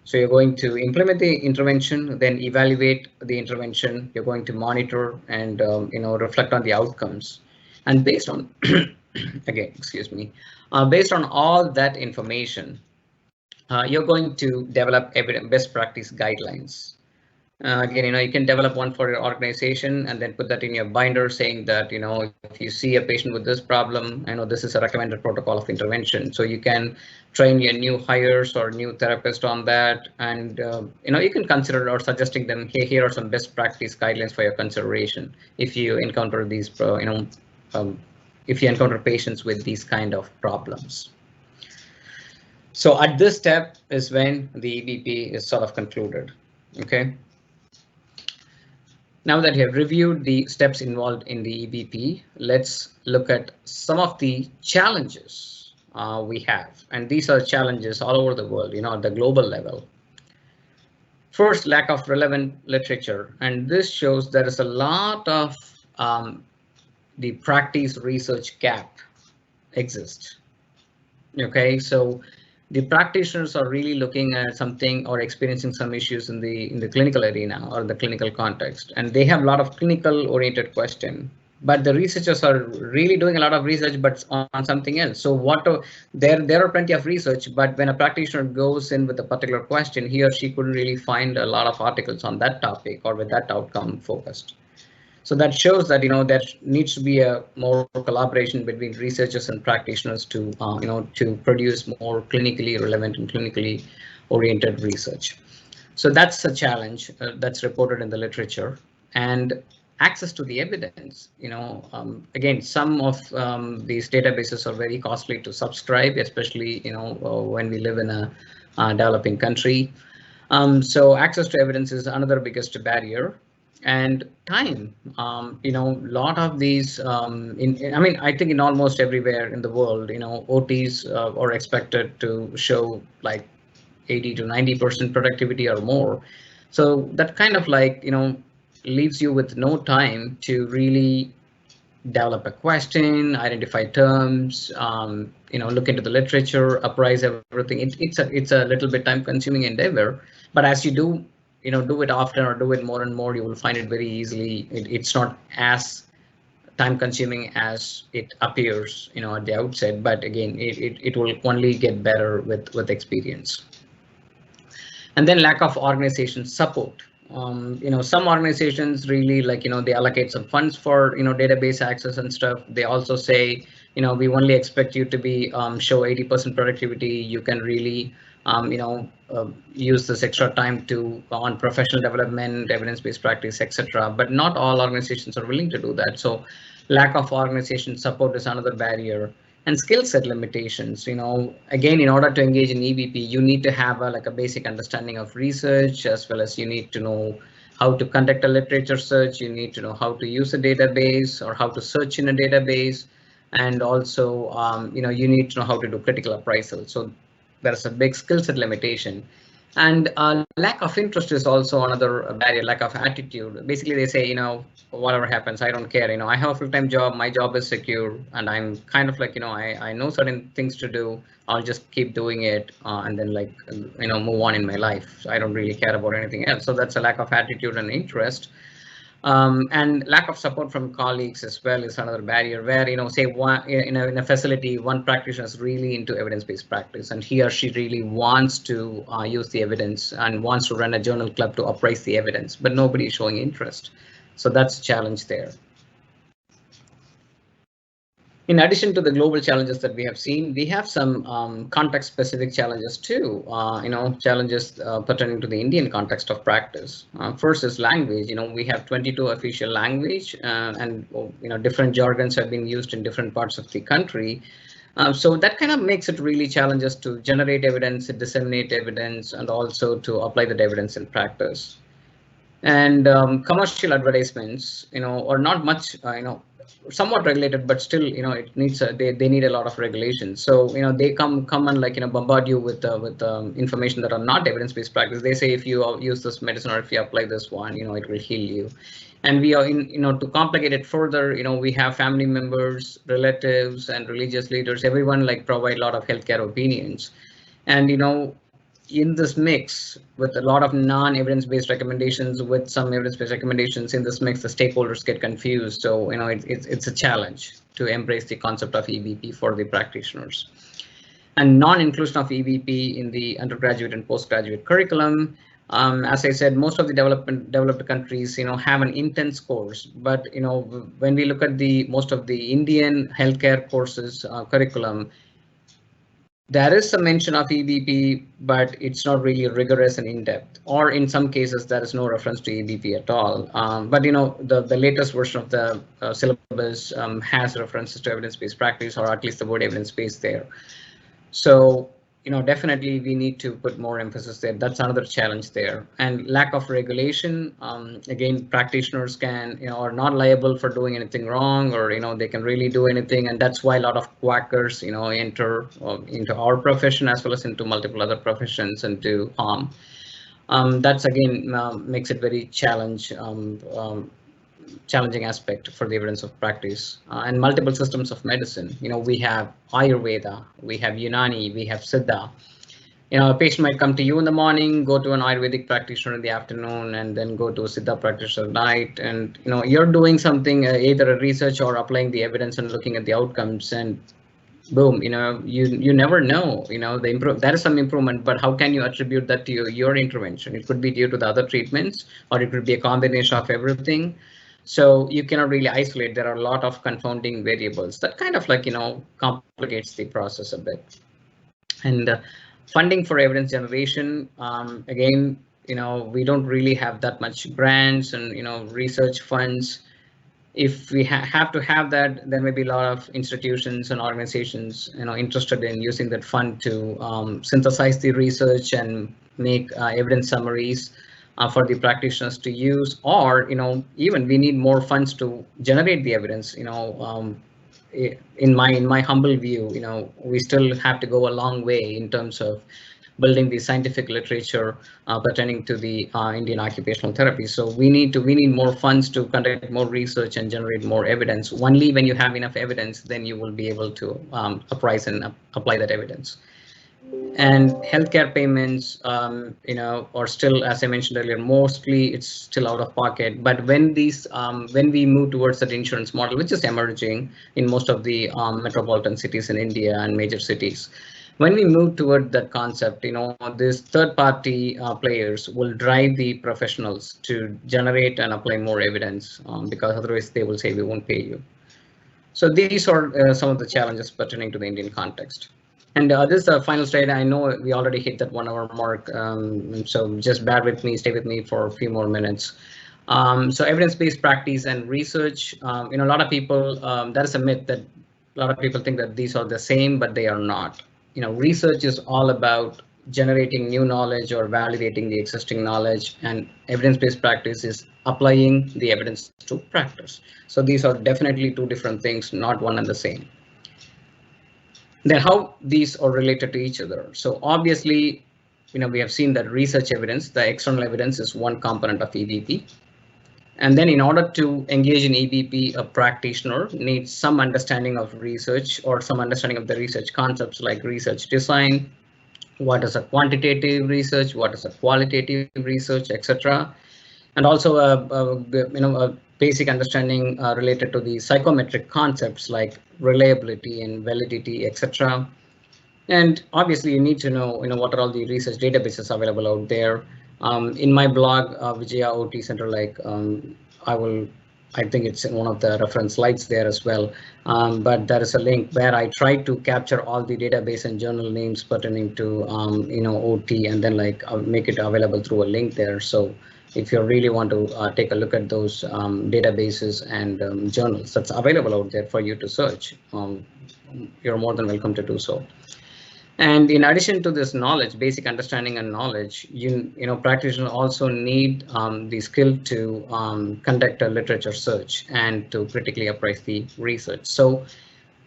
So you're going to implement the intervention, then evaluate the intervention. You're going to monitor and reflect on the outcomes, and based on again, excuse me, based on all that information, you're going to develop best practice guidelines. Again, you can develop one for your organization and then put that in your binder saying that, if you see a patient with this problem, this is a recommended protocol of intervention. So you can train your new hires or new therapist on that. And, you can consider or suggesting them, hey, here are some best practice guidelines for your consideration if you encounter these, if you encounter patients with these kind of problems. So at this step is when the EBP is sort of concluded. Okay. Now that you have reviewed the steps involved in the EBP, let's look at some of the challenges we have. And these are challenges all over the world, at the global level. First, lack of relevant literature. And this shows there is a lot of the practice research gap exists. Okay, so the practitioners are really looking at something or experiencing some issues in the clinical arena or the clinical context, and they have a lot of clinical oriented question, but the researchers are really doing a lot of research but on something else. So there are plenty of research, but when a practitioner goes in with a particular question, he or she couldn't really find a lot of articles on that topic or with that outcome focused. So that shows that there needs to be a more collaboration between researchers and practitioners to to produce more clinically relevant and clinically oriented research. So that's a challenge that's reported in the literature. And access to the evidence. Again, some of these databases are very costly to subscribe, especially when we live in a developing country. So access to evidence is another biggest barrier. And time, lot of these, I think in almost everywhere in the world, OTs are expected to show like 80 to 90% productivity or more. So that kind of leaves you with no time to really develop a question, identify terms, look into the literature, apprise everything. It's a little bit time consuming endeavor, but as you do it often or do it more and more, you will find it very easily. It's not as time consuming as it appears, at the outset, but again, it will only get better with experience. And then lack of organization support. Some organizations really they allocate some funds for, database access and stuff. They also say, we only expect you to be show 80% productivity. You can really use this extra time on professional development, evidence-based practice, etc. But not all organizations are willing to do that. So Lack of organization support is another barrier. And skill set limitations, again, in order to engage in EBP, you need to have like a basic understanding of research, as well as you need to know how to conduct a literature search. You need to know how to use a database or how to search in a database. And also, you need to know how to do critical appraisal. So there's a big skill set limitation. And lack of interest is also another barrier, lack of attitude. Basically, they say, whatever happens, I don't care. I have a full-time job, my job is secure, and I'm kind of like, I know certain things to do. I'll just keep doing it and then move on in my life. So I don't really care about anything else. So that's a lack of attitude and interest. And lack of support from colleagues as well is another barrier where, say in a facility, one practitioner is really into evidence-based practice and he or she really wants to use the evidence and wants to run a journal club to appraise the evidence, but nobody is showing interest. So that's a challenge there. In addition to the global challenges that we have seen, we have some context-specific challenges too. Challenges pertaining to the Indian context of practice. First is language. We have 22 official language, and different jargons have been used in different parts of the country. So that kind of makes it really challenges to generate evidence, disseminate evidence, and also to apply that evidence in practice. And commercial advertisements, are not much, somewhat regulated, but still, it needs they need a lot of regulation. So they come and bombard you with information that are not evidence-based practice. They say if you use this medicine or if you apply this one, it will heal you. And we are to complicate it further, we have family members, relatives, and religious leaders. Everyone provide a lot of healthcare opinions, and in this mix with a lot of non-evidence-based recommendations with some evidence-based recommendations in this mix, the stakeholders get confused. So it's a challenge to embrace the concept of EBP for the practitioners. And non-inclusion of EBP in the undergraduate and postgraduate curriculum. As I said, most of the developed countries have an intense course, but when we look at most of the Indian healthcare courses curriculum, there is some mention of EBP, but it's not really rigorous and in-depth, or in some cases there is no reference to EBP at all. But the latest version of the syllabus has references to evidence-based practice, or at least the word evidence-based there. So definitely we need to put more emphasis there. That's another challenge there. And lack of regulation. Again, practitioners are not liable for doing anything wrong, or they can really do anything, and that's why a lot of quackers enter into our profession as well as into multiple other professions and do harm. That's again makes it very challenging aspect for the evidence of practice. And multiple systems of medicine. We have Ayurveda, we have Unani, we have Siddha. A patient might come to you in the morning, go to an Ayurvedic practitioner in the afternoon, and then go to a Siddha practitioner at night. And you're doing something, either a research or applying the evidence and looking at the outcomes, and boom, you never know, there is some improvement, but how can you attribute that to your intervention? It could be due to the other treatments, or it could be a combination of everything. So you cannot really isolate. There are a lot of confounding variables that kind of complicates the process a bit. And funding for evidence generation, again, we don't really have that much grants and research funds. If we have to have that, there may be a lot of institutions and organizations interested in using that fund to synthesize the research and make evidence summaries for the practitioners to use, or even we need more funds to generate the evidence. In my humble view, we still have to go a long way in terms of building the scientific literature pertaining to the Indian occupational therapy. So we need more funds to conduct more research and generate more evidence. Only when you have enough evidence, then you will be able to appraise and apply that evidence. And healthcare payments, are still, as I mentioned earlier, mostly it's still out of pocket. But when we move towards that insurance model, which is emerging in most of the metropolitan cities in India and major cities, when we move toward that concept, these third-party players will drive the professionals to generate and apply more evidence, because otherwise they will say we won't pay you. So these are some of the challenges pertaining to the Indian context. And this is the final slide. I know we already hit that 1 hour mark, so just bear with me, stay with me for a few more minutes. So evidence-based practice and research, a lot of people, that is a myth that a lot of people think that these are the same, but they are not. Research is all about generating new knowledge or validating the existing knowledge, and evidence-based practice is applying the evidence to practice. So these are definitely two different things, not one and the same. Then how these are related to each other. So obviously, we have seen that research evidence, the external evidence, is one component of EBP. And then in order to engage in EBP, a practitioner needs some understanding of research or some understanding of the research concepts like research design, what is a quantitative research, what is a qualitative research, etc. And also a basic understanding related to the psychometric concepts like reliability and validity, etc. And obviously, you need to know, what are all the research databases available out there. In my blog, Vijaya OT Center, I think it's in one of the reference slides there as well. But there is a link where I try to capture all the database and journal names pertaining to, OT, and then I'll make it available through a link there. So if you really want to take a look at those databases and journals that's available out there for you to search, you're more than welcome to do so. And in addition to this knowledge, basic understanding and knowledge, practitioners also need the skill to conduct a literature search and to critically appraise the research. So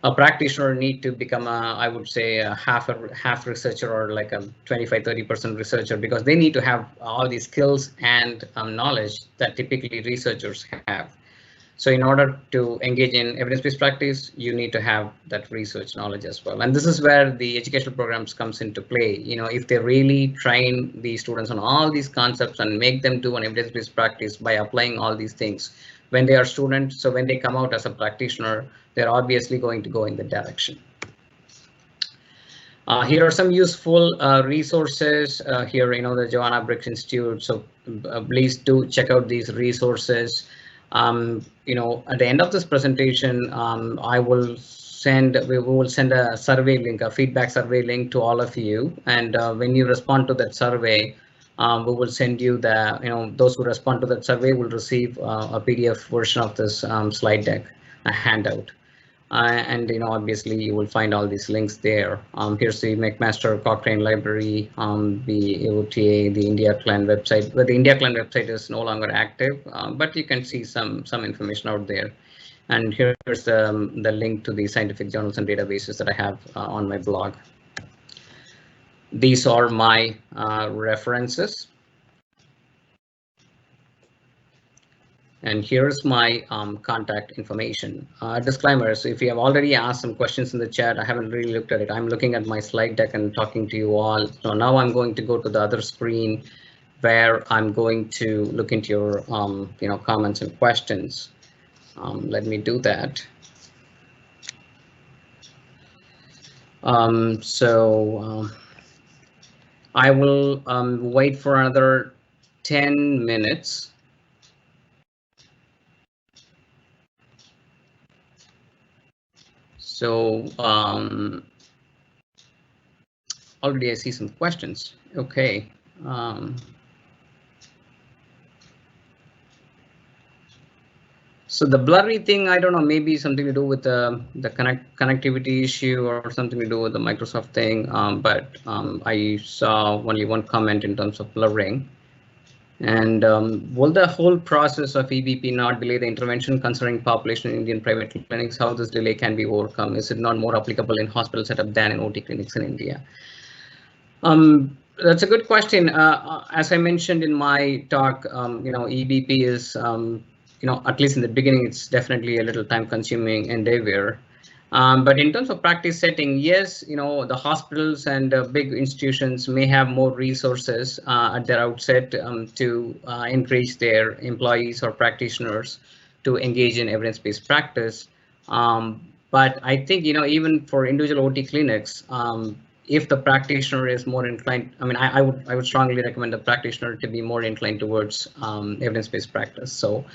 a practitioner need to become I would say a half researcher, or like a 25-30% researcher, because they need to have all these skills and knowledge that typically researchers have. So in order to engage in evidence-based practice, you need to have that research knowledge as well. And this is where the educational programs comes into play. If they really train the students on all these concepts and make them do an evidence-based practice by applying all these things when they are students, so when they come out as a practitioner, they're obviously going to go in the direction. Here are some useful resources here, the Joanna Briggs Institute. So please do check out these resources. At the end of this presentation, we will send a survey link, a feedback survey link to all of you. And when you respond to that survey, we will send you those who respond to that survey will receive a PDF version of this slide deck, a handout. And obviously you will find all these links there. Here's the McMaster Cochrane Library, the AOTA, the India Clan website. But the India Clan website is no longer active, but you can see some information out there. And here's the link to the scientific journals and databases that I have on my blog. These are my references. And here's my contact information. Disclaimer, so if you have already asked some questions in the chat, I haven't really looked at it. I'm looking at my slide deck and talking to you all. So now I'm going to go to the other screen where I'm going to look into your comments and questions. Let me do that. I will wait for another 10 minutes. So already I see some questions. Okay. So the blurry thing, I don't know, maybe something to do with the connectivity issue or something to do with the Microsoft thing. But I saw only one comment in terms of blurring. And will the whole process of EBP not delay the intervention concerning population in Indian private clinics? How this delay can be overcome? Is it not more applicable in hospital setup than in OT clinics in India? That's a good question. As I mentioned in my talk, EBP is, at least in the beginning, it's definitely a little time-consuming endeavor. But in terms of practice setting, yes, the hospitals and big institutions may have more resources at their outset to encourage their employees or practitioners to engage in evidence-based practice. But I think, even for individual OT clinics, if the practitioner is more inclined, I would strongly recommend the practitioner to be more inclined towards evidence-based practice. So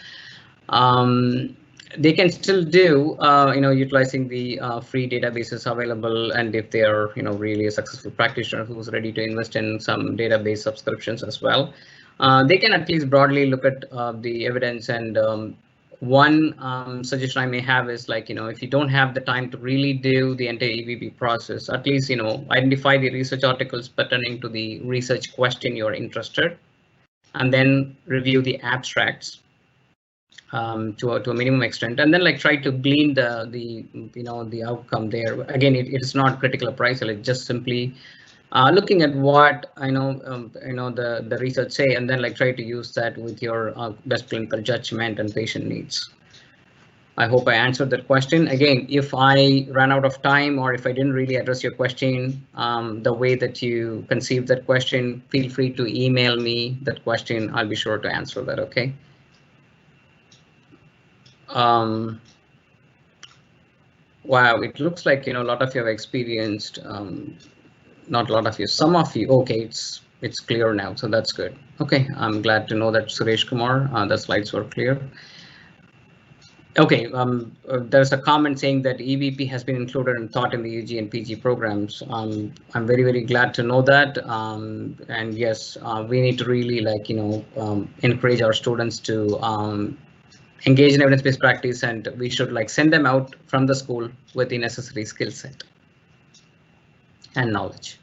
they can still do, utilizing the free databases available, and if they are, really a successful practitioner who's ready to invest in some database subscriptions as well. they can at least broadly look at the evidence. And one suggestion I may have is, like, if you don't have the time to really do the entire EVP process, at least, identify the research articles pertaining to the research question you're interested, and then review the abstracts to a minimum extent, and then like try to glean the outcome there. Again, it is not critical appraisal. It's just simply looking at what the research say, and then like try to use that with your best clinical judgment and patient needs. I hope I answered that question. Again, if I ran out of time, or if I didn't really address your question the way that you conceived that question, feel free to email me that question. I'll be sure to answer that. Okay. Wow, it looks like a lot of you have experienced, not a lot of you, some of you. Okay, it's clear now, so that's good. Okay, I'm glad to know that, Suresh Kumar, the slides were clear. Okay, there's a comment saying that EVP has been included and taught in the UG and PG programs. I'm very, very glad to know that. And yes, we need to really encourage our students to engage in evidence-based practice, and we should send them out from the school with the necessary skill set and knowledge.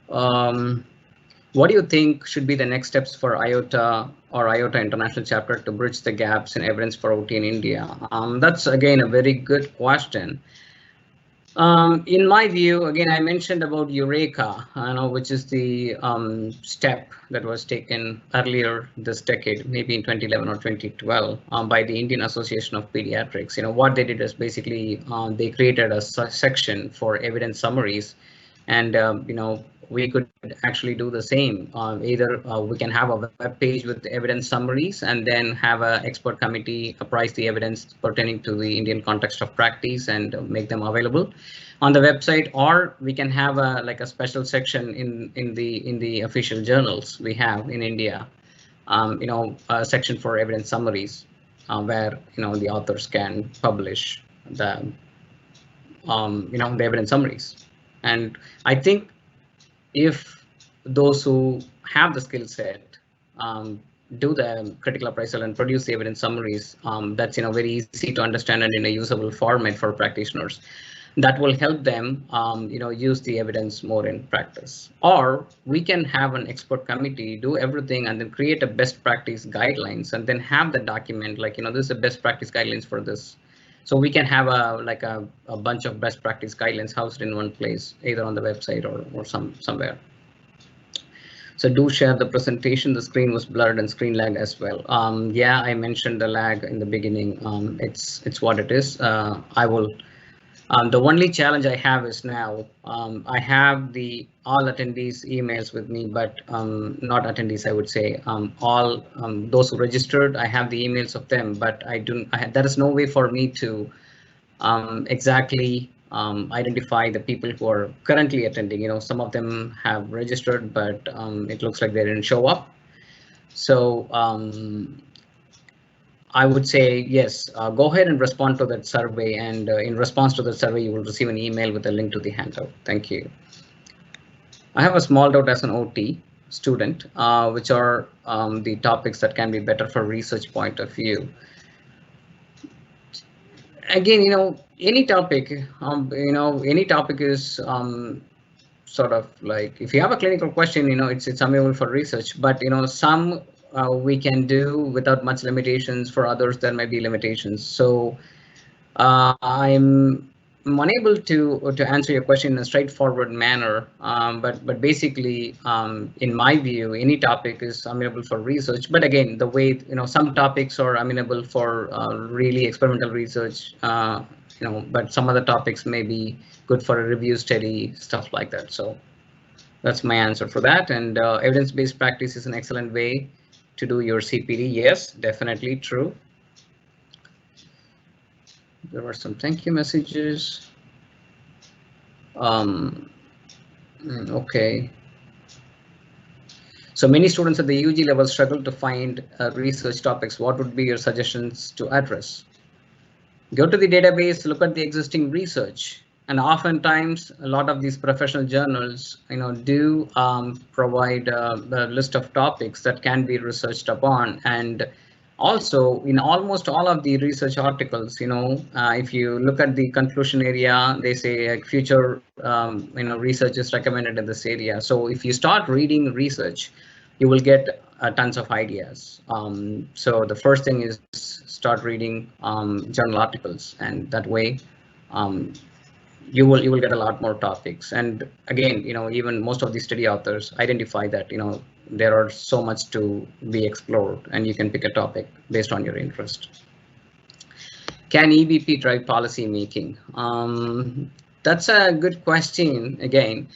What do you think should be the next steps for IOTA or IOTA International Chapter to bridge the gaps in evidence for OT in India? That's again a very good question. In my view, again, I mentioned about Eureka, which is the step that was taken earlier this decade, maybe in 2011 or 2012, by the Indian Association of Pediatrics. What they did is basically they created a section for evidence summaries, and we could actually do the same. Either we can have a web page with evidence summaries, and then have an expert committee apprise the evidence pertaining to the Indian context of practice and make them available on the website, or we can have a special section in the official journals we have in India, a section for evidence summaries, where the authors can publish the the evidence summaries. And I think if those who have the skill set do the critical appraisal and produce the evidence summaries, that's very easy to understand and in a usable format for practitioners, that will help them use the evidence more in practice. Or we can have an expert committee do everything and then create a best practice guidelines, and then have the document this is a best practice guidelines for this. So we can have a bunch of best practice guidelines housed in one place, either on the website or somewhere. So do share the presentation. The screen was blurred and screen lag as well. Yeah, I mentioned the lag in the beginning. It's what it is. I will. The only challenge I have is now I have the all attendees emails with me, but not attendees, I would say. All those who registered, I have the emails of them, but there is no way for me to exactly identify the people who are currently attending. Some of them have registered, but it looks like they didn't show up. So I would say yes, go ahead and respond to that survey, and in response to the survey, you will receive an email with a link to the handout. Thank you. I have a small doubt as an OT student, which are the topics that can be better for research point of view. Again, any topic, any topic is sort of like, if you have a clinical question, it's amenable for research, but some we can do without much limitations. For others, there might be limitations. So I'm unable to answer your question in a straightforward manner, but basically, in my view, any topic is amenable for research. But again, the way some topics are amenable for really experimental research, but some other topics may be good for a review study, stuff like that. So that's my answer for that. And evidence-based practice is an excellent way to do your CPD. Yes, definitely true. There were some thank you messages. Okay. So many students at the UG level struggle to find research topics. What would be your suggestions to address? Go to the database, look at the existing research. And oftentimes, a lot of these professional journals, do provide the list of topics that can be researched upon. And also, in almost all of the research articles, if you look at the conclusion area, they say like future, research is recommended in this area. So if you start reading research, you will get tons of ideas. So the first thing is start reading journal articles, and that way um, you will get a lot more topics. And again, even most of the study authors identify that there are so much to be explored, and you can pick a topic based on your interest. Can EBP drive policy making? That's a good question again.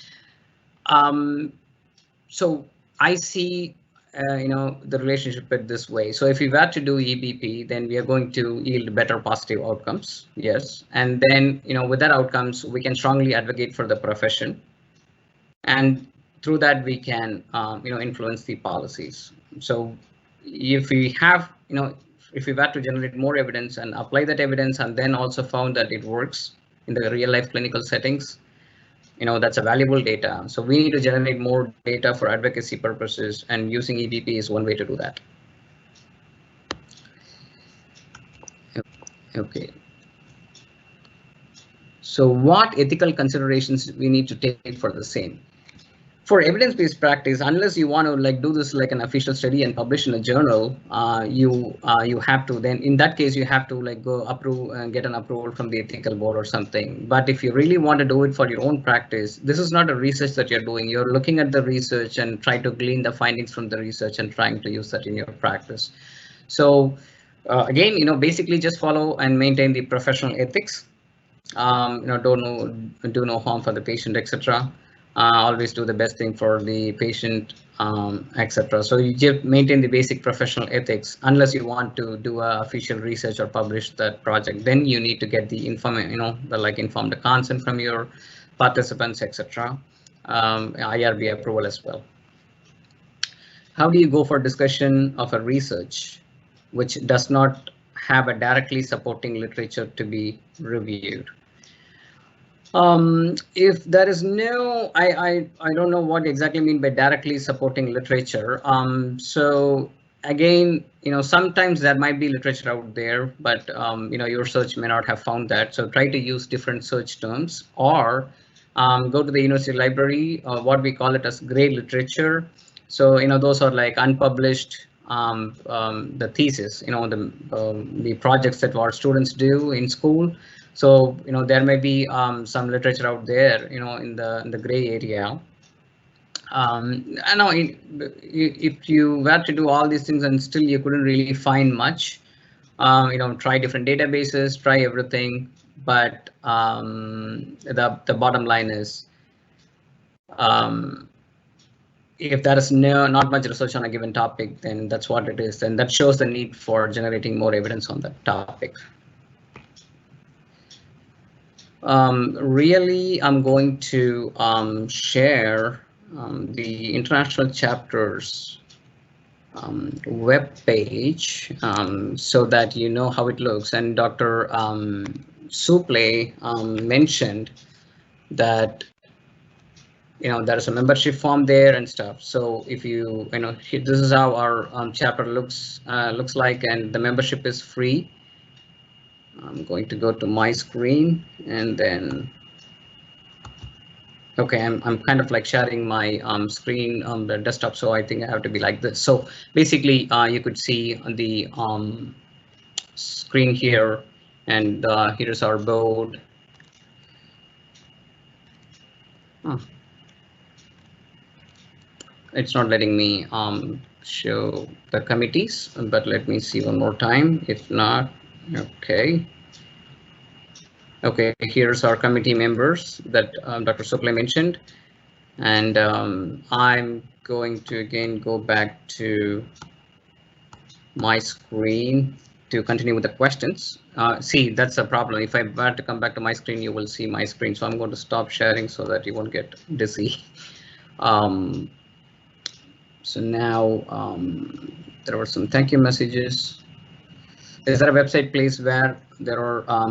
So I see the relationship it this way. So if we were to do EBP, then we are going to yield better positive outcomes. Yes. And then with that outcomes, we can strongly advocate for the profession, and through that we can influence the policies. So if we have if we were to generate more evidence and apply that evidence, and then also found that it works in the real life clinical settings, that's a valuable data. So we need to generate more data for advocacy purposes, and using EBP is one way to do that. Okay. So what ethical considerations we need to take for the same? For evidence-based practice, unless you want to do this like an official study and publish in a journal, you have to then, in that case, you have to go approve and get an approval from the ethical board or something. But if you really want to do it for your own practice, this is not a research that you're doing. You're looking at the research and try to glean the findings from the research and trying to use that in your practice. So again, basically just follow and maintain the professional ethics. Do no harm for the patient, etc. Always do the best thing for the patient, etc. So you just maintain the basic professional ethics. Unless you want to do official research or publish that project, then you need to get the informed consent from your participants, etc. IRB approval as well. How do you go for discussion of a research which does not have a directly supporting literature to be reviewed? If there is no, I don't know what exactly mean by directly supporting literature. So again, sometimes there might be literature out there, but your search may not have found that. So try to use different search terms, or go to the university library, what we call it as gray literature. So those are like unpublished the thesis, the projects that our students do in school. So there may be some literature out there in the gray area. I know if you were to do all these things and still you couldn't really find much, try different databases, try everything, but the bottom line is, if there is not much research on a given topic, then that's what it is, and that shows the need for generating more evidence on that topic. Really, I'm going to share the International Chapters web page so that you know how it looks. And Dr. Suple mentioned that there's a membership form there and stuff. So if this is how our chapter looks like, and the membership is free. I'm going to go to my screen, and then okay, I'm kind of sharing my screen on the desktop, so I think I have to be like this. So basically, you could see on the screen here, and here's our board. It's not letting me show the committees, but let me see one more time. If not, okay. Okay, here's our committee members that Dr. Suple mentioned. And I'm going to again go back to my screen to continue with the questions. See, that's a problem. If I were to come back to my screen, you will see my screen. So I'm going to stop sharing so that you won't get dizzy. So now there were some thank you messages. Is there a website place where there are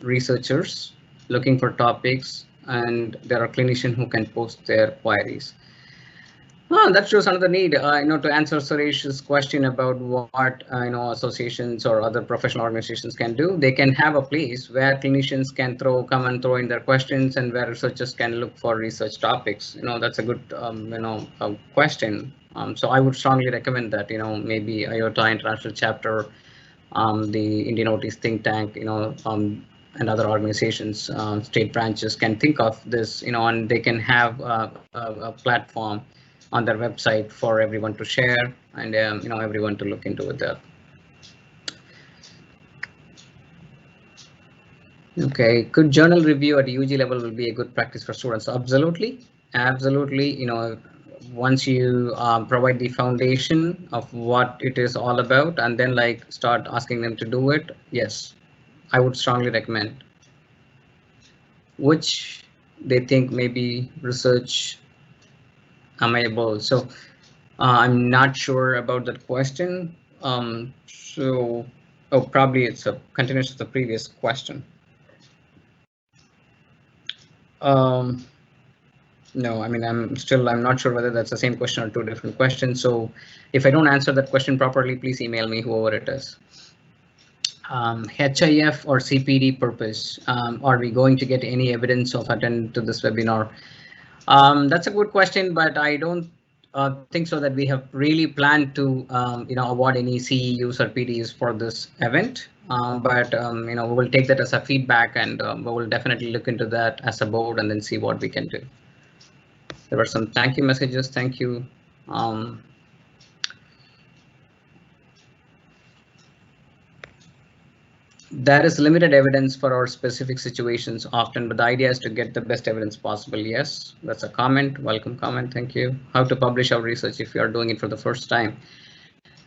researchers looking for topics, and there are clinicians who can post their queries. That shows another need, to answer Suresh's question about what, associations or other professional organizations can do. They can have a place where clinicians can come and throw in their questions, and where researchers can look for research topics. That's a good, question. So I would strongly recommend that, maybe IOTA International Chapter, the Indian OT's think tank, and other organizations, state branches can think of this, and they can have a platform on their website for everyone to share, and everyone to look into it there. Okay, could journal review at UG level will be a good practice for students? Absolutely. Once you provide the foundation of what it is all about, and then start asking them to do it, yes, I would strongly recommend. Which they think may be research amenable. So I'm not sure about that question. Probably it's a continuation of the previous question. No, I'm not sure whether that's the same question or two different questions. So if I don't answer that question properly, please email me, whoever it is. HIF or CPD purpose, are we going to get any evidence of attending to this webinar? That's a good question, but I don't think so that we have really planned to award any CEUs or PDs for this event. But we will take that as a feedback, and we will definitely look into that as a board and then see what we can do. There were some thank you messages. Thank you. There is limited evidence for our specific situations often, but the idea is to get the best evidence possible. Yes, that's a comment. Welcome comment. Thank you. How to publish our research if you are doing it for the first time?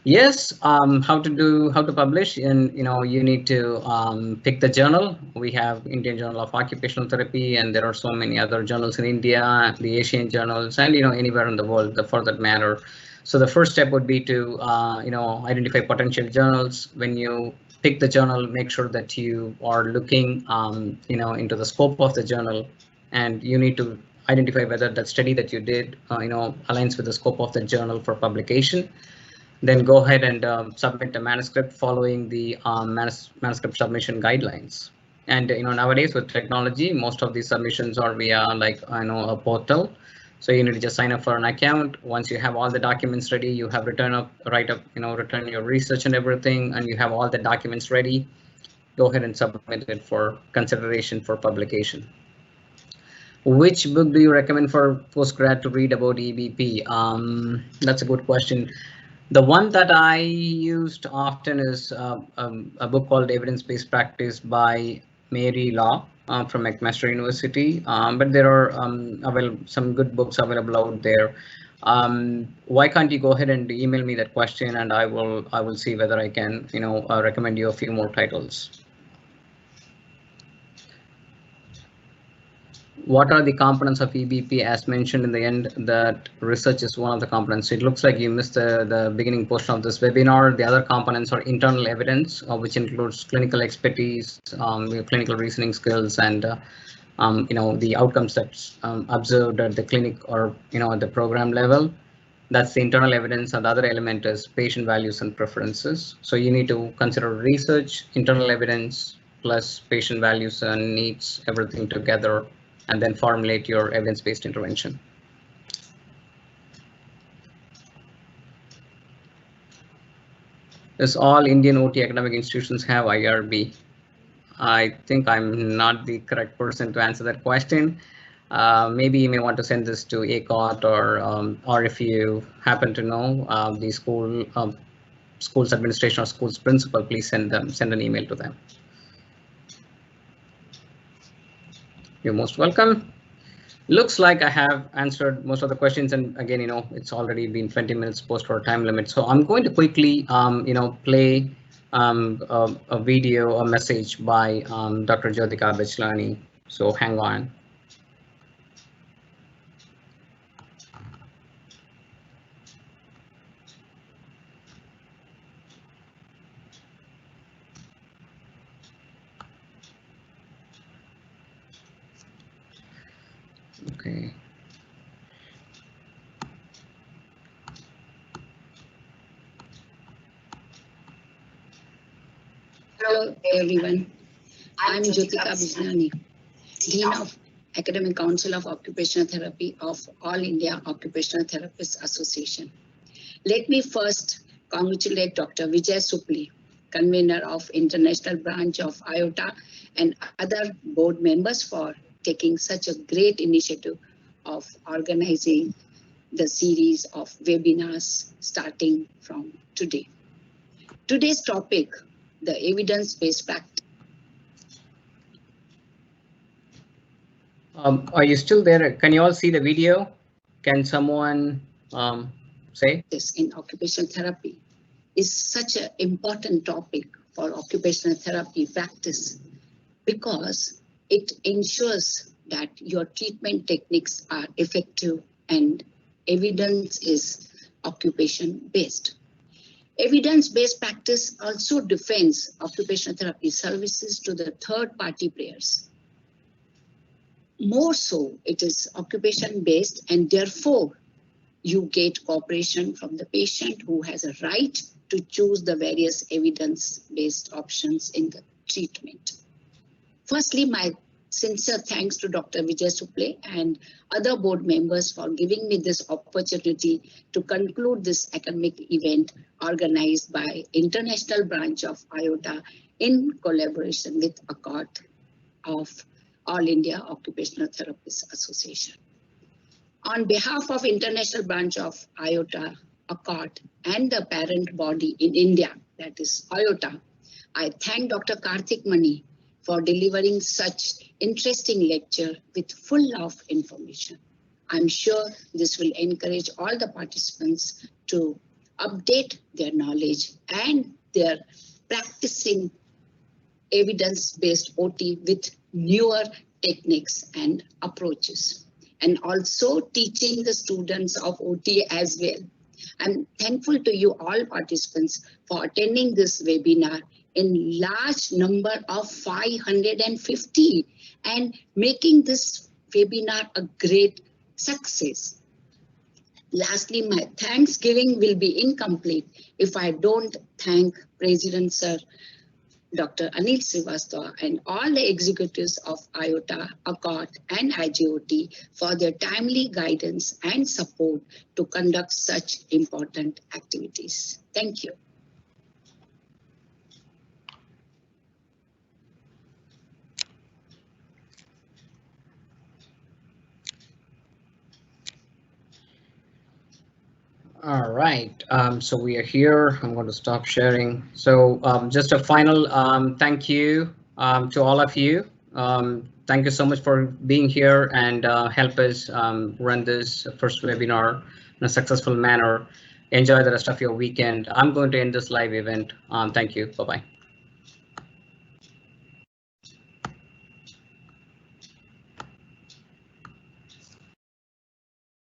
Yes, how to publish, and you need to pick the journal. We have Indian Journal of Occupational Therapy, and there are so many other journals in India, the Asian journals, and anywhere in the world for that matter. So the first step would be to identify potential journals. When you pick the journal, make sure that you are looking into the scope of the journal, and you need to identify whether that study that you did aligns with the scope of the journal for publication. Then go ahead and submit a manuscript following the manuscript submission guidelines. And nowadays with technology, most of these submissions are via a portal. So you need to just sign up for an account. Once you have all the documents ready, you have return your research and everything, and you have all the documents ready, go ahead and submit it for consideration for publication. Which book do you recommend for postgrad to read about EBP? That's a good question. The one that I used often is a book called Evidence-Based Practice by Mary Law from McMaster University. But there are some good books available out there. Why can't you go ahead and email me that question, and I will see whether I can recommend you a few more titles. What are the components of EBP? As mentioned in the end, that research is one of the components. It looks like you missed the beginning portion of this webinar. The other components are internal evidence, which includes clinical expertise, clinical reasoning skills, and the outcomes that's observed at the clinic or at the program level. That's the internal evidence, and the other element is patient values and preferences. So you need to consider research, internal evidence, plus patient values and needs, everything together, and then formulate your evidence-based intervention. Does all Indian OT academic institutions have IRB? I think I'm not the correct person to answer that question. Maybe you may want to send this to AICAIOTA, or if you happen to know the school's administration or school's principal, please send an email to them. You're most welcome. Looks like I have answered most of the questions, and again, it's already been 20 minutes post our time limit. So I'm going to quickly, play a video, a message by Dr. Jyotika Bichlani. So hang on. Okay. Hello, everyone. I'm Jyotika Bijnani, Dean of Academic Council of Occupational Therapy of All India Occupational Therapists Association. Let me first congratulate Dr. Vijay Supli, convener of International Branch of IOTA, and other board members for taking such a great initiative of organizing the series of webinars starting from today. Today's topic, the evidence-based practice. Are you still there? Can you all see the video? Can someone say? This in occupational therapy is such an important topic for occupational therapy practice because it ensures that your treatment techniques are effective and evidence is occupation-based. Evidence-based practice also defends occupational therapy services to the third-party players. More so, it is occupation-based, and therefore you get cooperation from the patient who has a right to choose the various evidence-based options in the treatment. Firstly, my sincere thanks to Dr. Vijay Supli and other board members for giving me this opportunity to conclude this academic event organized by International Branch of IOTA in collaboration with ACAIOTA of All India Occupational Therapists Association. On behalf of International Branch of IOTA, ACAIOTA, and the parent body in India, that is IOTA, I thank Dr. Karthik Mani for delivering such interesting lecture with full of information. I'm sure this will encourage all the participants to update their knowledge and their practicing evidence-based OT with newer techniques and approaches, and also teaching the students of OT as well. I'm thankful to you all participants for attending this webinar in large number of 550 and making this webinar a great success. Lastly, my Thanksgiving will be incomplete if I don't thank President Sir Dr. Anil Srivastava and all the executives of IOTA, ACAIOTA, and ICAIOTA for their timely guidance and support to conduct such important activities. Thank you. All right, so we are here. I'm going to stop sharing. So just a final thank you to all of you. Thank you so much for being here and help us run this first webinar in a successful manner. Enjoy the rest of your weekend. I'm going to end this live event. Thank you. Bye-bye.